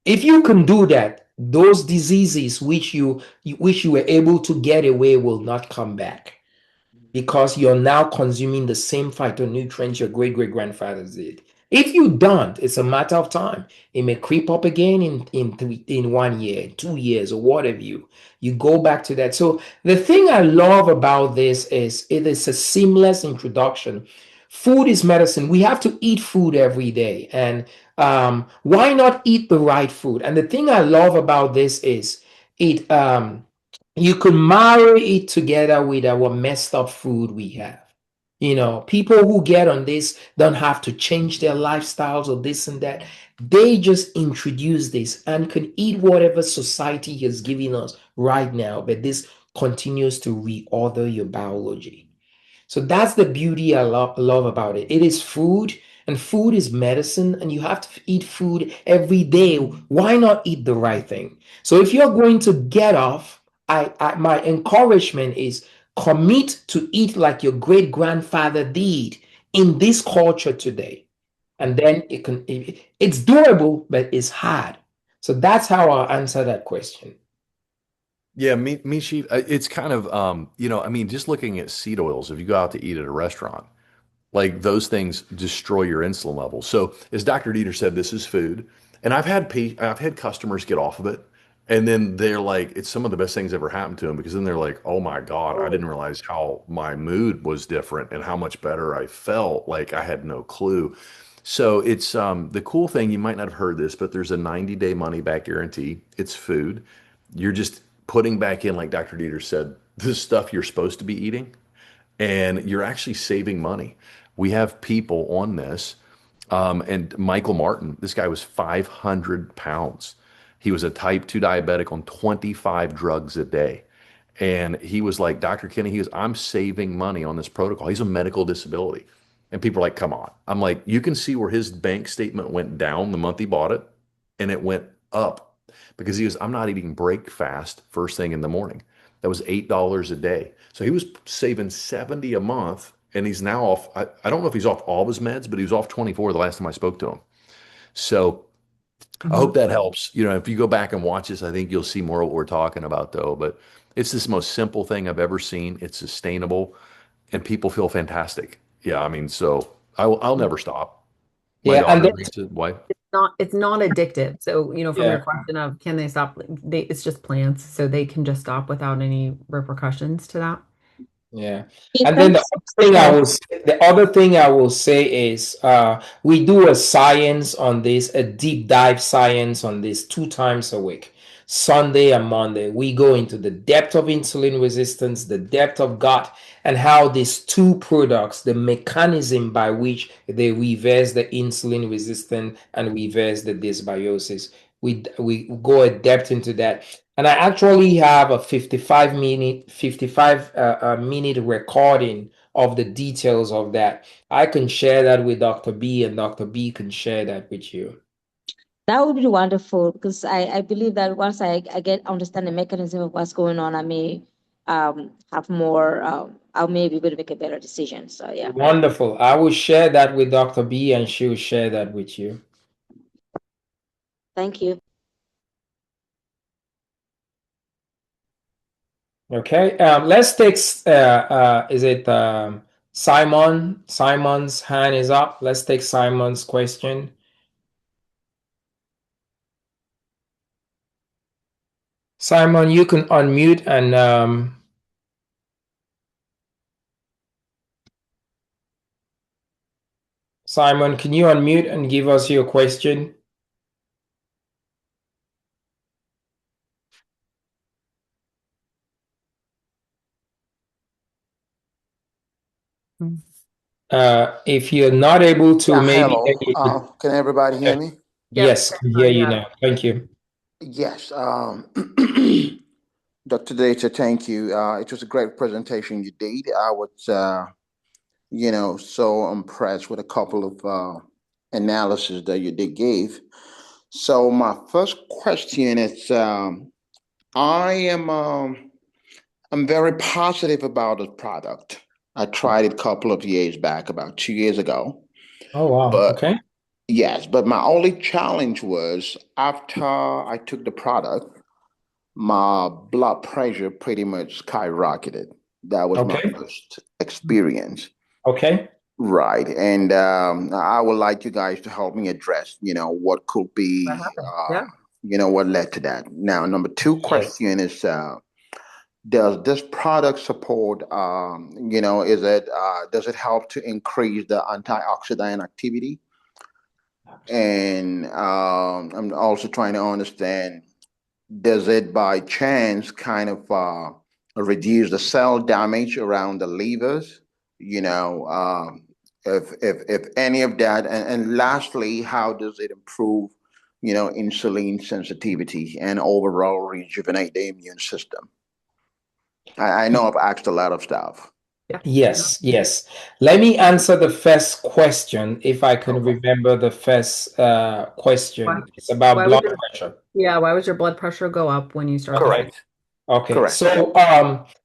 A: If you can do that, those diseases which you were able to get away will not come back because you're now consuming the same phytonutrients your great great grandfathers did. If you don't, it's a matter of time. It may creep up again in 1 year, 2 years, or whatever you go back to that. So the thing I love about this is it is a seamless introduction. Food is medicine. We have to eat food every day, and why not eat the right food? And the thing I love about this is it you could marry it together with our messed up food we have. People who get on this don't have to change their lifestyles or this and that. They just introduce this and can eat whatever society has given us right now, but this continues to reorder your biology. So that's the beauty I love about it. It is food, and food is medicine, and you have to eat food every day. Why not eat the right thing? So if you're going to get off, my encouragement is commit to eat like your great grandfather did in this culture today. and then it's doable, but it's hard. So that's how I'll answer that question.
D: Yeah, Mishi, it's kind of, I mean, just looking at seed oils, if you go out to eat at a restaurant, like those things destroy your insulin levels. So as Dr. Dieter said, this is food. And I've had customers get off of it. And then they're like, it's some of the best things ever happened to them because then they're like, oh my God, I didn't realize how my mood was different and how much better I felt. Like I had no clue. So it's the cool thing, you might not have heard this, but there's a 90-day money back guarantee. It's food. You're just putting back in, like Dr. Dieter said, the stuff you're supposed to be eating, and you're actually saving money. We have people on this, and Michael Martin, this guy was 500 pounds. He was a type 2 diabetic on 25 drugs a day. And he was like, Dr. Kenny, he goes, I'm saving money on this protocol. He's a medical disability. And people are like, come on. I'm like, you can see where his bank statement went down the month he bought it, and it went up because he goes, I'm not eating break fast first thing in the morning. That was $8 a day. So he was saving 70 a month, and he's now off. I don't know if he's off all of his meds, but he was off 24 the last time I spoke to him. So I hope that helps. If you go back and watch this, I think you'll see more of what we're talking about, though. But it's this most simple thing I've ever seen. It's sustainable, and people feel fantastic. Yeah, I mean, so I'll never stop. My
A: Yeah, and
D: daughter,
A: that's,
D: wife.
C: It's not addictive. So, from
A: yeah.
C: your question of can they stop, it's just plants, so they can just stop without any repercussions to that.
A: Yeah.
B: Yeah,
A: And then
B: thanks.
A: the other thing I will say is we do a science on this, a deep dive science on this 2 times a week, Sunday and Monday. We go into the depth of insulin resistance, the depth of gut, and how these two products, the mechanism by which they reverse the insulin resistance and reverse the dysbiosis. We go a depth into that. And I actually have a 55 minute recording of the details of that. I can share that with Dr. B, and Dr. B can share that with you.
B: That would be wonderful because I believe that once I understand the mechanism of what's going on, I may have more, I may be able to make a better decision. So, yeah.
A: Wonderful. I will share that with Dr. B, and she will share that with you.
B: Thank you.
A: Okay. Let's take, is it Simon? Simon's hand is up. Let's take Simon's question. Simon, you can unmute and Simon, can you unmute and give us your question? If you're not able to, maybe.
G: Hello. Can everybody hear me?
A: Yes, I hear you now. Thank you.
G: Yes. Dr. Data, thank you. It was a great presentation you did. I was, so impressed with a couple of analysis that you did give. So my first question is, I'm very positive about the product. I tried it a couple of years back, about 2 years ago.
A: Oh, wow.
G: But
A: Okay.
G: yes, but my only challenge was after I took the product, my blood pressure pretty much skyrocketed. That was my
A: Okay.
G: first experience.
A: Okay.
G: Right. And I would like you guys to help me address, what could be,
C: What happened? Yeah.
G: what led to that. Now, number two question is, does this product support, does it help to increase the antioxidant activity? And I'm also trying to understand, does it by chance kind of reduce the cell damage around the livers? If any of that, and lastly, how does it improve, insulin sensitivity and overall rejuvenate the immune system? I know I've asked a lot of stuff.
A: Yes. Let me answer the first question, if I can remember the first question. It's about
C: Why
A: blood
C: would
A: pressure.
C: why would your blood pressure go up when you start?
G: Correct.
A: Okay.
G: Correct.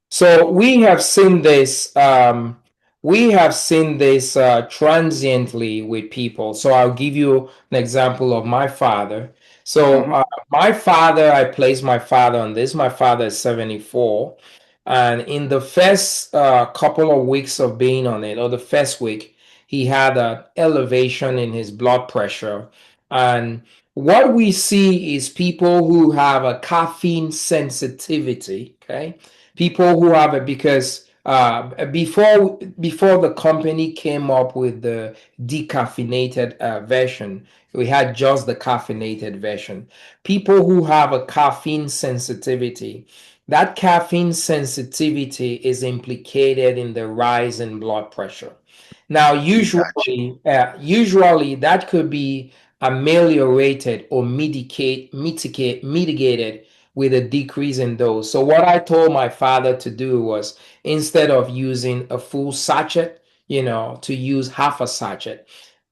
A: So we have seen this we have seen this transiently with people. So I'll give you an example of my father. So my father, I placed my father on this. My father is 74. And in the first couple of weeks of being on it, or the first week, he had an elevation in his blood pressure. And what we see is people who have a caffeine sensitivity, okay? People who have it because before the company came up with the decaffeinated version, we had just the caffeinated version. People who have a caffeine sensitivity, that caffeine sensitivity is implicated in the rise in blood pressure. Now,
G: Gotcha.
A: usually that could be ameliorated or mitigated with a decrease in dose. So what I told my father to do was, instead of using a full sachet, to use half a sachet.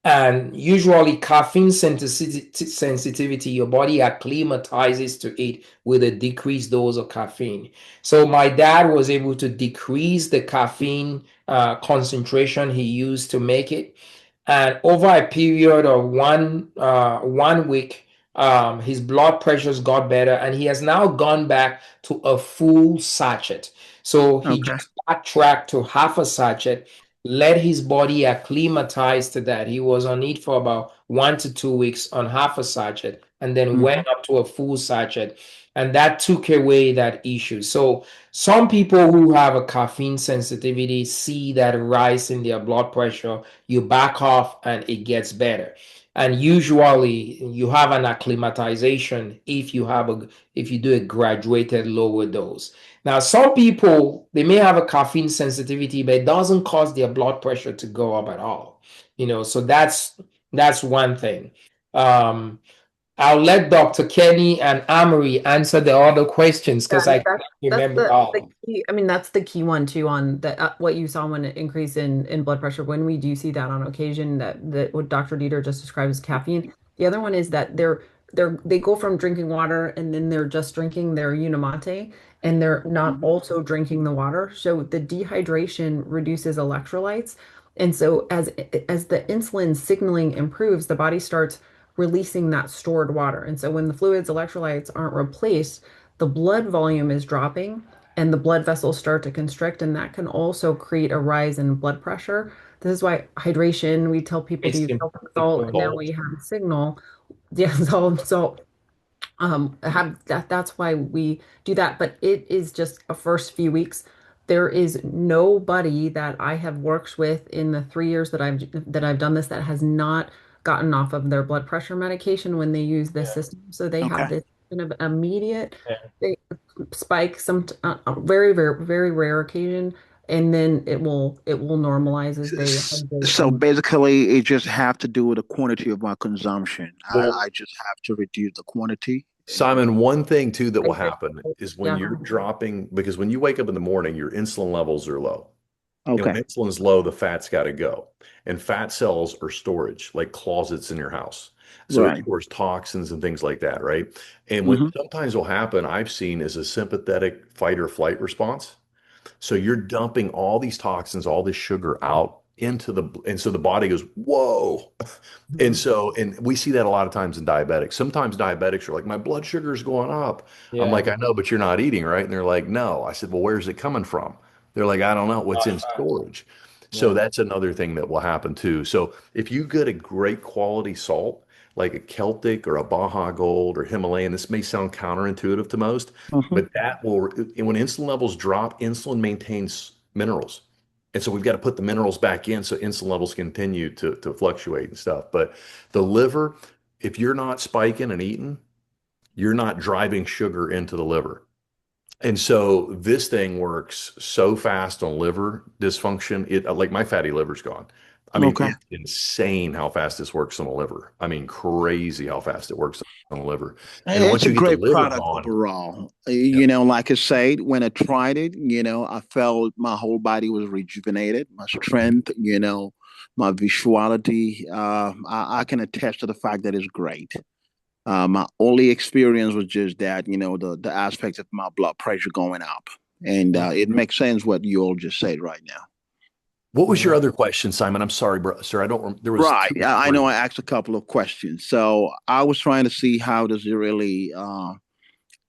A: And usually caffeine sensitivity, your body acclimatizes to it with a decreased dose of caffeine. So my dad was able to decrease the caffeine concentration he used to make it. And over a period of 1 week, his blood pressures got better, and he has now gone back to a full sachet. So he
G: Okay.
A: just backtracked to half a sachet, let his body acclimatize to that. He was on it for about 1 to 2 weeks on half a sachet, and then went up to a full sachet, and that took away that issue. So some people who have a caffeine sensitivity see that rise in their blood pressure, you back off and it gets better. And usually you have an acclimatization if you do a graduated lower dose. Now, some people, they may have a caffeine sensitivity, but it doesn't cause their blood pressure to go up at all. So that's one thing. I'll let Dr. Kenny and Amory answer the other questions because I can't
C: That's
A: remember all.
C: the key. I mean, that's the key one too on the what you saw when an increase in blood pressure. When we do see that on occasion, that what Dr. Dieter just described as caffeine. The other one is that they go from drinking water and then they're just drinking their Unimate and they're not also drinking the water. So the dehydration reduces electrolytes. And so as the insulin signaling improves, the body starts releasing that stored water. And so when the fluids, electrolytes aren't replaced, the blood volume is dropping and the blood vessels start to constrict, and that can also create a rise in blood pressure. This is why hydration, we tell people to
A: It's
C: use salt. Now
A: important.
C: we have Signal. Yeah, salt. Have that's why we do that. But it is just a first few weeks. There is nobody that I have worked with in the 3 years that I've done this that has not gotten off of their blood pressure medication when they use this system. So they
G: Okay.
C: have this kind of immediate
A: Yeah.
C: spike, some very, very, very rare occasion, and then it will normalize as they hydrate
G: So
C: and
G: basically, it just have to do with the quantity of my consumption. I just have to reduce the quantity.
D: Simon, one thing too that will
C: hydrate.
D: happen is when
C: Yeah.
D: you're dropping, because when you wake up in the morning, your insulin levels are low. And when
G: Okay.
D: insulin's low, the fat's got to go. And fat cells are storage, like closets in your house. So it
G: Right.
D: stores toxins and things like that, right? And what
G: hmm
D: sometimes will happen, I've seen, is a sympathetic fight or flight response. So you're dumping all these toxins, all this sugar out into and so the body goes, whoa. And we see that a lot of times in diabetics. Sometimes diabetics are like, my blood sugar is going up. I'm
A: Yeah.
D: like, I know, but you're not eating, right? And they're like, no. I said, well, where's it coming from? They're like, I don't know what's in storage. So
A: Yeah.
D: that's another thing that will happen too. So if you get a great quality salt, like a Celtic or a Baja Gold or Himalayan, this may sound counterintuitive to most,
G: hmm
D: but that will, when insulin levels drop, insulin maintains minerals. And so we've got to put the minerals back in so insulin levels continue to fluctuate and stuff. But the liver, if you're not spiking and eating, you're not driving sugar into the liver. And so this thing works so fast on liver dysfunction. It like my fatty liver's gone. I mean,
G: Okay.
D: it's insane how fast this works on the liver. I mean, crazy how fast it works on the liver. And
G: It's
D: once
G: a
D: you get the
G: great
D: liver
G: product
D: gone,
G: overall.
D: yeah,
G: Like I said, when I tried it, I felt my whole body was rejuvenated, my strength, my visuality. I can attest to the fact that it's great. My only experience was just that, the aspect of my blood pressure going up. And it makes sense what you all just said right now.
D: What was your other question, Simon? I'm sorry, bro, sir. I don't. There was
G: Right.
D: two.
G: I know I asked a couple of questions. So I was trying to see how does it really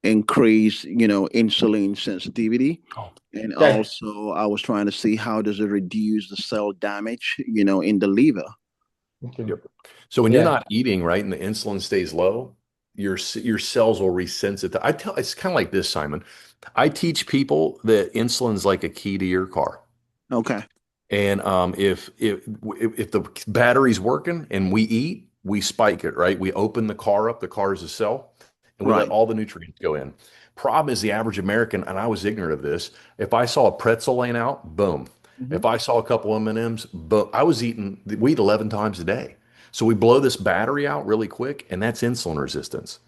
G: increase, insulin sensitivity.
D: Oh,
G: And
A: Okay.
G: also I was trying to see how does it reduce the cell damage, in the liver.
A: Okay.
D: yep. So when you're
A: Yeah.
D: not eating, right, and the insulin stays low, your cells will resensitize. It's kind of like this, Simon. I teach people that insulin's like a key to your car.
G: Okay.
D: And if the battery's working and we eat, we spike it, right? We open the car up, the car is a cell, and we let
G: Right.
D: all the nutrients go in. Problem is the average American, and I was ignorant of this. If I saw a pretzel laying out, boom.
G: Mm-hmm.
D: If I saw a couple M&Ms, boom. We eat 11 times a day. So we blow this battery out really quick, and that's insulin resistance.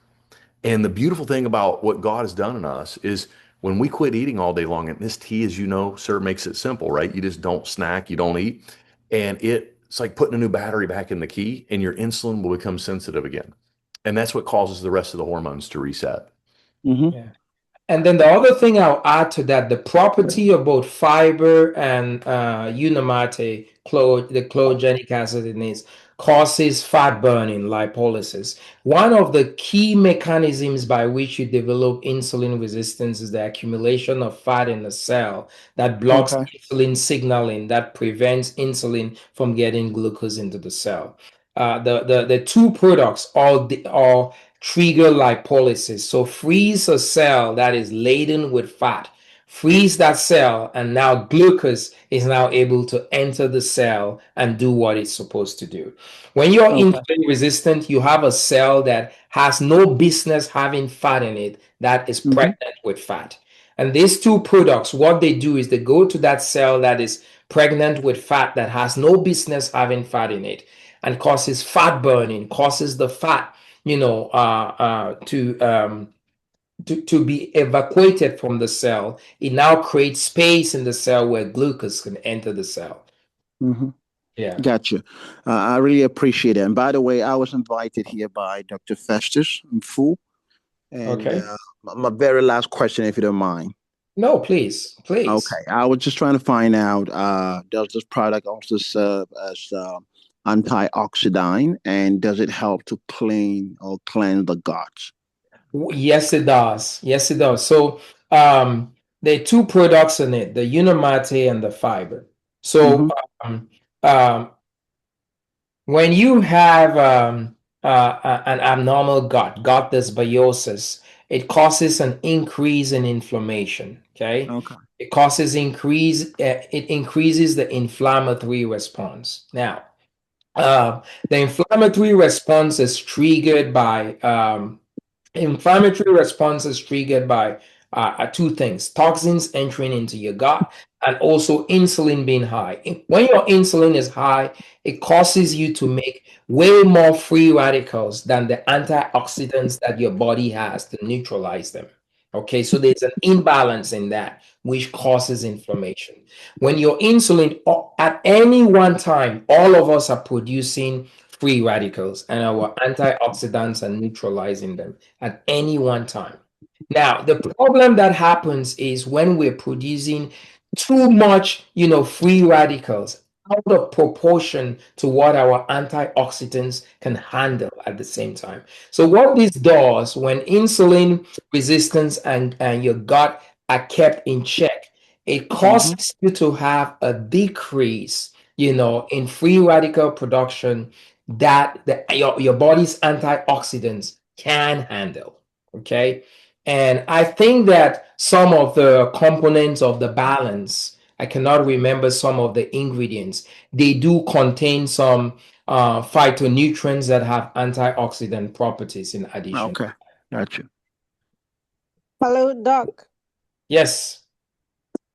D: And the beautiful thing about what God has done in us is when we quit eating all day long, and this tea, as you know, sir, makes it simple, right? You just don't snack, you don't eat. And it's like putting a new battery back in the key, and your insulin will become sensitive again. And that's what causes the rest of the hormones to reset.
G: Mm-hmm.
A: Yeah. And then the other thing I'll add to that, the property of both fiber and Unamate, the chlorogenic acid in it, causes fat burning, lipolysis. One of the key mechanisms by which you develop insulin resistance is the accumulation of fat in the cell that blocks
G: Okay.
A: insulin signaling, that prevents insulin from getting glucose into the cell. The two products all trigger lipolysis. So freeze a cell that is laden with fat, freeze that cell, and now glucose is now able to enter the cell and do what it's supposed to do. When you're
G: Okay.
A: insulin resistant, you have a cell that has no business having fat in it that is
G: Mm-hmm.
A: pregnant with fat. And these two products, what they do is they go to that cell that is pregnant with fat that has no business having fat in it and causes fat burning, causes the fat to be evacuated from the cell. It now creates space in the cell where glucose can enter the cell.
G: Mm-hmm.
A: Yeah.
G: Gotcha. I really appreciate it. And by the way, I was invited here by Dr. Festus Mfu. And
A: Okay.
G: my very last question, if you don't mind.
A: No, please.
G: Okay. I was just trying to find out, does this product also serve as antioxidant, and does it help to clean or cleanse the gut?
A: Yes, it does. Yes, it does. So there are two products in it, the Unamate and the fiber. So
G: Mm-hmm.
A: um, when you have an abnormal gut dysbiosis, it causes an increase in inflammation. Okay,
G: Okay.
A: it increases the inflammatory response. Now, the inflammatory response is triggered by two things: toxins entering into your gut and also insulin being high. When your insulin is high, it causes you to make way more free radicals than the antioxidants that your body has to neutralize them. Okay, so there's an imbalance in that, which causes inflammation. When your insulin, at any one time, all of us are producing free radicals, and our antioxidants are neutralizing them at any one time. Now, the problem that happens is when we're producing too much, free radicals out of proportion to what our antioxidants can handle at the same time. So what this does when insulin resistance and your gut are kept in check, it
G: Mm-hmm.
A: causes you to have a decrease, in free radical production that your body's antioxidants can handle. Okay. And I think that some of the components of the balance, I cannot remember some of the ingredients, they do contain some phytonutrients that have antioxidant properties in addition.
G: Okay. Gotcha.
E: Hello, Doc.
A: Yes.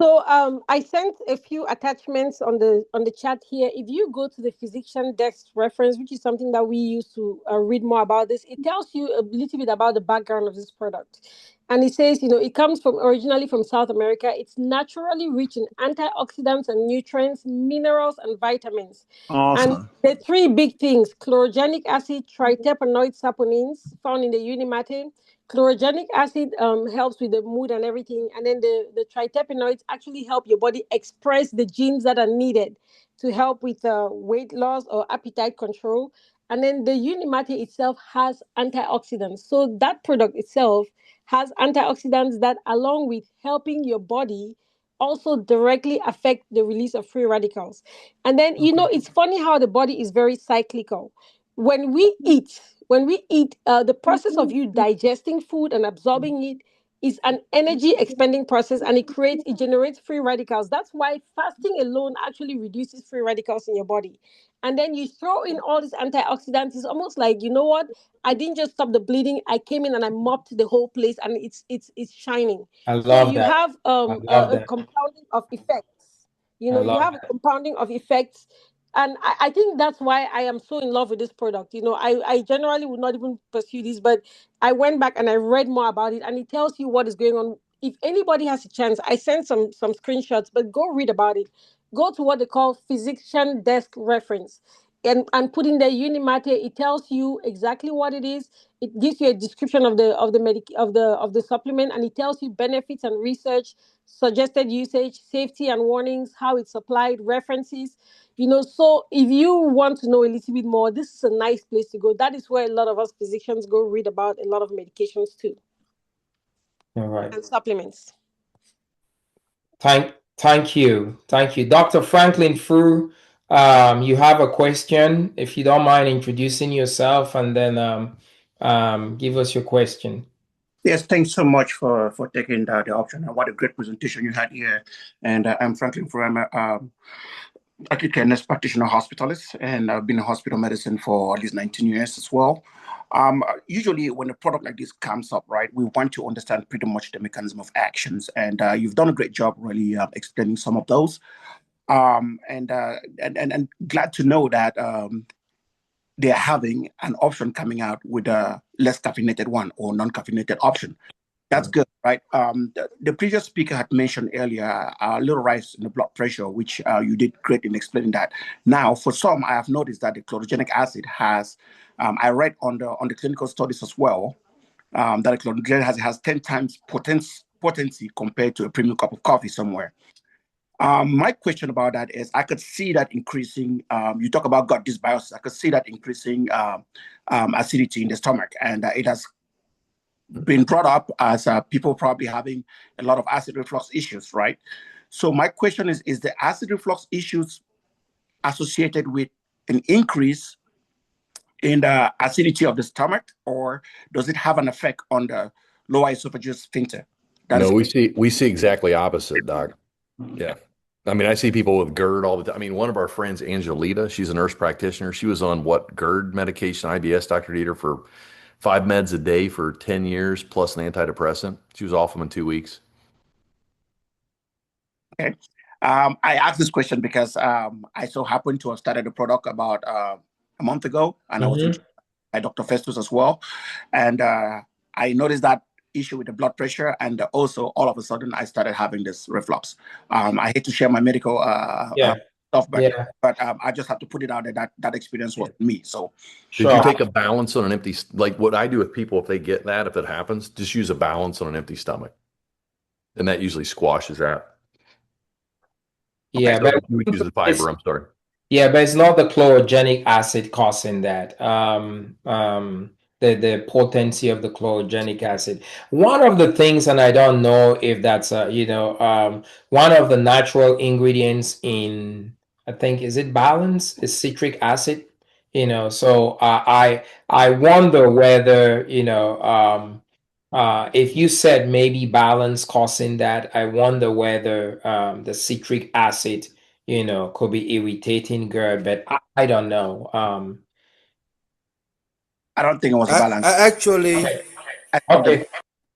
E: So I sent a few attachments on the chat here. If you go to the physician desk reference, which is something that we use to read more about this, it tells you a little bit about the background of this product. And it says, you know, it comes from originally from South America. It's naturally rich in antioxidants and nutrients, minerals, and vitamins. And
H: Awesome.
E: the three big things: chlorogenic acid, triterpenoid saponins found in the Unimate. Chlorogenic acid helps with the mood and everything. And then the triterpenoids actually help your body express the genes that are needed to help with weight loss or appetite control. And then the Unimate itself has antioxidants. So that product itself has antioxidants that, along with helping your body, also directly affect the release of free radicals. And then, you know, it's funny how the body is very cyclical. When we eat, the process of you digesting food and absorbing it is an energy expending process, and it generates free radicals. That's why fasting alone actually reduces free radicals in your body. And then you throw in all these antioxidants. It's almost like, you know what? I didn't just stop the bleeding. I came in and I mopped the whole place, and it's shining.
A: I
E: So
A: love
E: you
A: that.
E: have
A: I love
E: a
A: that.
E: compounding of effects. You
A: I
E: know, you
A: love
E: have a compounding of effects. And I think that's why I am so in love with this product. You know, I generally would not even pursue this, but I went back and I read more about it, and it tells you what is going on. If anybody has a chance, I sent some screenshots, but go read about it. Go to what they call physician desk reference, and put in the Unimate. It tells you exactly what it is. It gives you a description of the supplement, and it tells you benefits and research, suggested usage, safety and warnings, how it's applied, references. You know, so if you want to know a little bit more, this is a nice place to go. That is where a lot of us physicians go read about a lot of medications too,
A: All right.
E: and supplements.
A: Thank you. Thank you. Dr. Franklin Fu, you have a question. If you don't mind introducing yourself and then give us your question.
H: Yes, thanks so much for taking the option. And what a great presentation you had here. And I'm Franklin Fu. I'm a acute care nurse practitioner hospitalist, and I've been in hospital medicine for at least 19 years as well. Usually when a product like this comes up, right, we want to understand pretty much the mechanism of actions. And you've done a great job really explaining some of those. And glad to know that they're having an option coming out with a less caffeinated one or non-caffeinated option. That's good, right? The previous speaker had mentioned earlier a little rise in the blood pressure, which you did great in explaining that. Now, for some, I have noticed that the chlorogenic acid has, I read on the clinical studies as well, that the chlorogenic acid has 10 times potency compared to a premium cup of coffee somewhere. My question about that is, I could see that increasing. You talk about gut dysbiosis. I could see that increasing acidity in the stomach, and it has been brought up as people probably having a lot of acid reflux issues, right? So my question is the acid reflux issues associated with an increase in the acidity of the stomach, or does it have an effect on the lower esophageal sphincter?
D: No, we see exactly opposite, Doc. Yeah. I mean, I see people with GERD all the time. I mean, one of our friends, Angelita, she's a nurse practitioner. She was on what, GERD medication, IBS, Dr. Dieter, for 5 meds a day for 10 years, plus an antidepressant. She was off them in 2 weeks.
H: Okay. I asked this question because I so happened to have started a product about a month ago, and I was with Dr. Festus as well. And I noticed that issue with the blood pressure, and also all of a sudden I started having this reflux. I hate to share my medical stuff, but I just have to put it out there that experience was me. So
D: did you take a balance on an empty, like what I do with people, if they get that, if it happens, just use a balance on an empty stomach, and that usually squashes that.
A: Yeah,
D: but
A: but
D: use the fiber. I'm sorry.
A: Yeah, but it's not the chlorogenic acid causing that. The potency of the chlorogenic acid. One of the things, and I don't know if that's one of the natural ingredients in, I think, is it balance? Is citric acid? So I wonder whether if you said maybe balance causing that, I wonder whether the citric acid could be irritating GERD, but I don't know.
H: I don't think it was a balance.
A: Okay.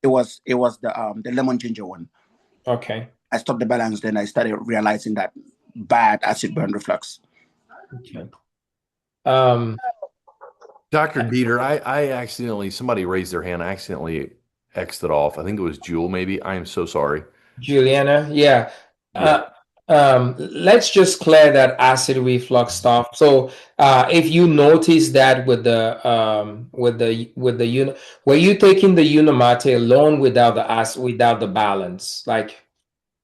H: It was the lemon ginger one.
A: Okay.
H: I stopped the balance, then I started realizing that bad acid burn reflux.
A: Okay.
D: Dr. Dieter, I accidentally, somebody raised their hand. I accidentally X'd it off. I think it was Jewel, maybe. I am so sorry.
A: Juliana, yeah.
D: Yeah.
A: Let's just clear that acid reflux stuff. So, if you notice that with the were you taking the Unimate alone without the acid, without the balance? Like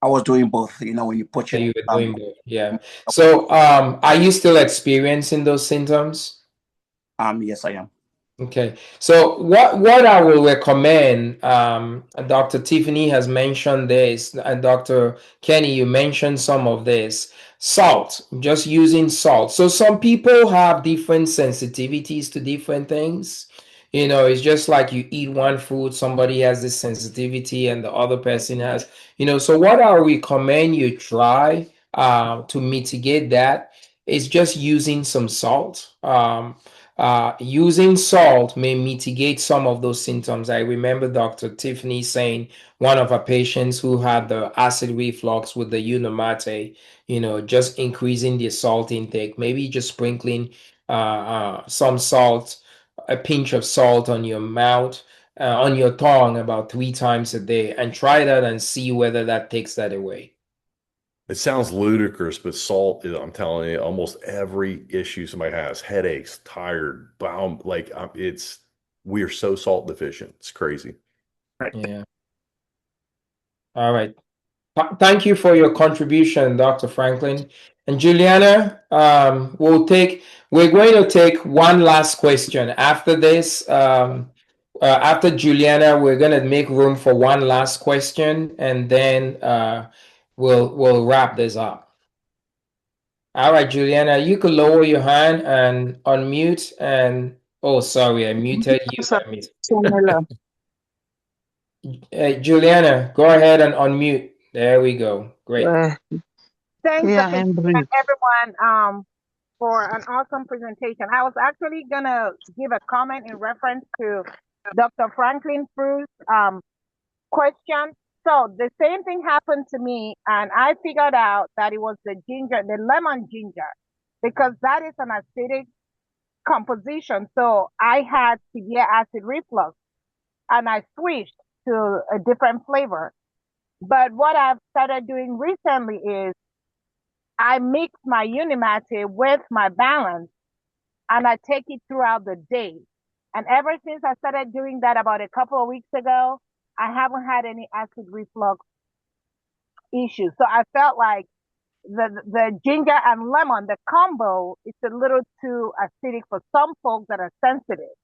H: I was doing both. You know, when you put
A: you
H: it,
A: were doing both, yeah. So, are you still experiencing those symptoms?
H: yes, I am.
A: Okay, so what I will recommend, Dr. Tiffany has mentioned this, and Dr. Kenny, you mentioned some of this. Salt, just using salt. So some people have different sensitivities to different things. You know, it's just like you eat one food, somebody has this sensitivity, and the other person has, so what I recommend you try to mitigate that is just using some salt. Using salt may mitigate some of those symptoms. I remember Dr. Tiffany saying one of her patients who had the acid reflux with the Unimate, just increasing the salt intake, maybe just sprinkling some salt, a pinch of salt on your mouth, on your tongue about 3 times a day, and try that and see whether that takes that away.
D: It sounds ludicrous, but salt is, I'm telling you, almost every issue somebody has, headaches, tired, bound, like we are so salt deficient. It's crazy.
A: Yeah. All right. Thank you for your contribution, Dr. Franklin. And Juliana, we're going to take one last question. After this, after Juliana, we're going to make room for one last question, and then we'll wrap this up. All right, Juliana, you could lower your hand and unmute. And oh, sorry, I muted you. Juliana, go ahead and unmute. There we go. Great.
I: Thanks,
J: Yeah,
I: Dr.
J: I'm
I: and
J: Brit.
I: everyone, for an awesome presentation. I was actually gonna give a comment in reference to Dr. Franklin Fru's question. So the same thing happened to me, and I figured out that it was the lemon ginger, because that is an acidic composition. So I had severe acid reflux, and I switched to a different flavor. But what I've started doing recently is I mix my Unimate with my balance, and I take it throughout the day. And ever since I started doing that about a couple of weeks ago, I haven't had any acid reflux issues. So I felt like the ginger and lemon, the combo, is a little too acidic for some folks that are sensitive.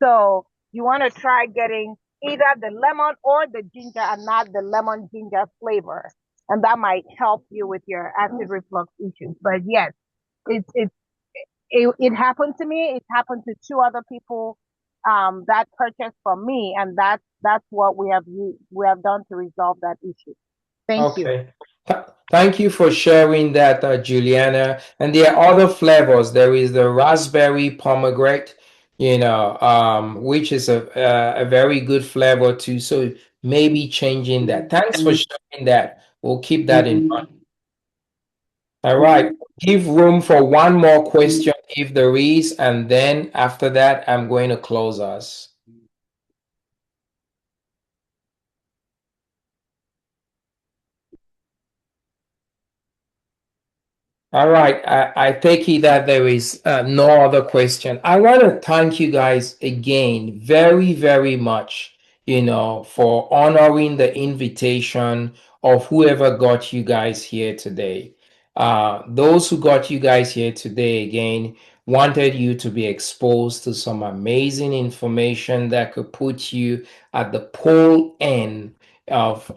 I: So you want to try getting either the lemon or the ginger and not the lemon ginger flavor. And that might help you with your acid reflux issues. But yes, it happened to me. It happened to 2 other people that purchased from me, and that's what we have done to resolve that issue. Thank you.
A: Okay. Thank you for sharing that, Juliana. And there are other flavors. There is the raspberry pomegranate, which is a very good flavor too. So maybe changing that. Thanks for sharing that. We'll keep that in mind. All right. Give room for one more question if there is, and then after that, I'm going to close us. All right, I take it that there is no other question. I want to thank you guys again very, very much, for honoring the invitation of whoever got you guys here today. Those who got you guys here today, again, wanted you to be exposed to some amazing information that could put you at the pole end of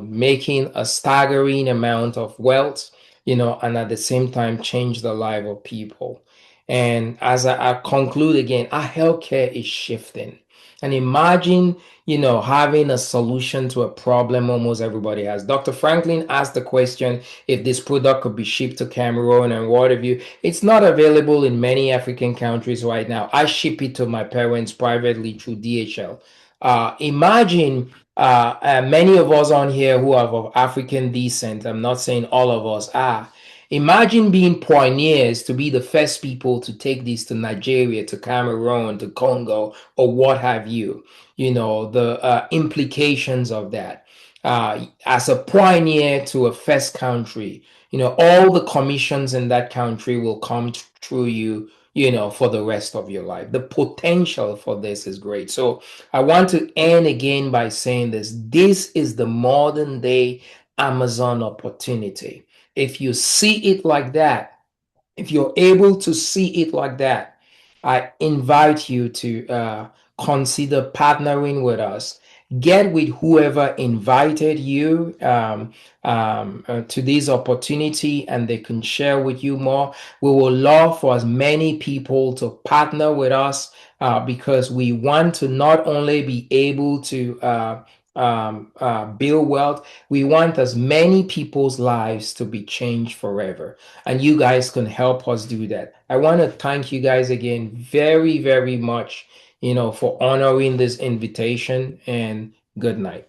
A: making a staggering amount of wealth, and at the same time change the life of people. And as I conclude again, our healthcare is shifting. And imagine, having a solution to a problem almost everybody has. Dr. Franklin asked the question if this product could be shipped to Cameroon and what have you. It's not available in many African countries right now. I ship it to my parents privately through DHL. Imagine many of us on here who are of African descent, I'm not saying all of us are. Imagine being pioneers to be the first people to take this to Nigeria, to Cameroon, to Congo, or what have you. the implications of that. As a pioneer to a first country, all the commissions in that country will come through you, for the rest of your life. The potential for this is great. So I want to end again by saying this. This is the modern day Amazon opportunity. If you see it like that, if you're able to see it like that, I invite you to consider partnering with us. Get with whoever invited you to this opportunity, and they can share with you more. We will love for as many people to partner with us because we want to not only be able to build wealth, we want as many people's lives to be changed forever. And you guys can help us do that. I want to thank you guys again very, very much, for honoring this invitation, and good night.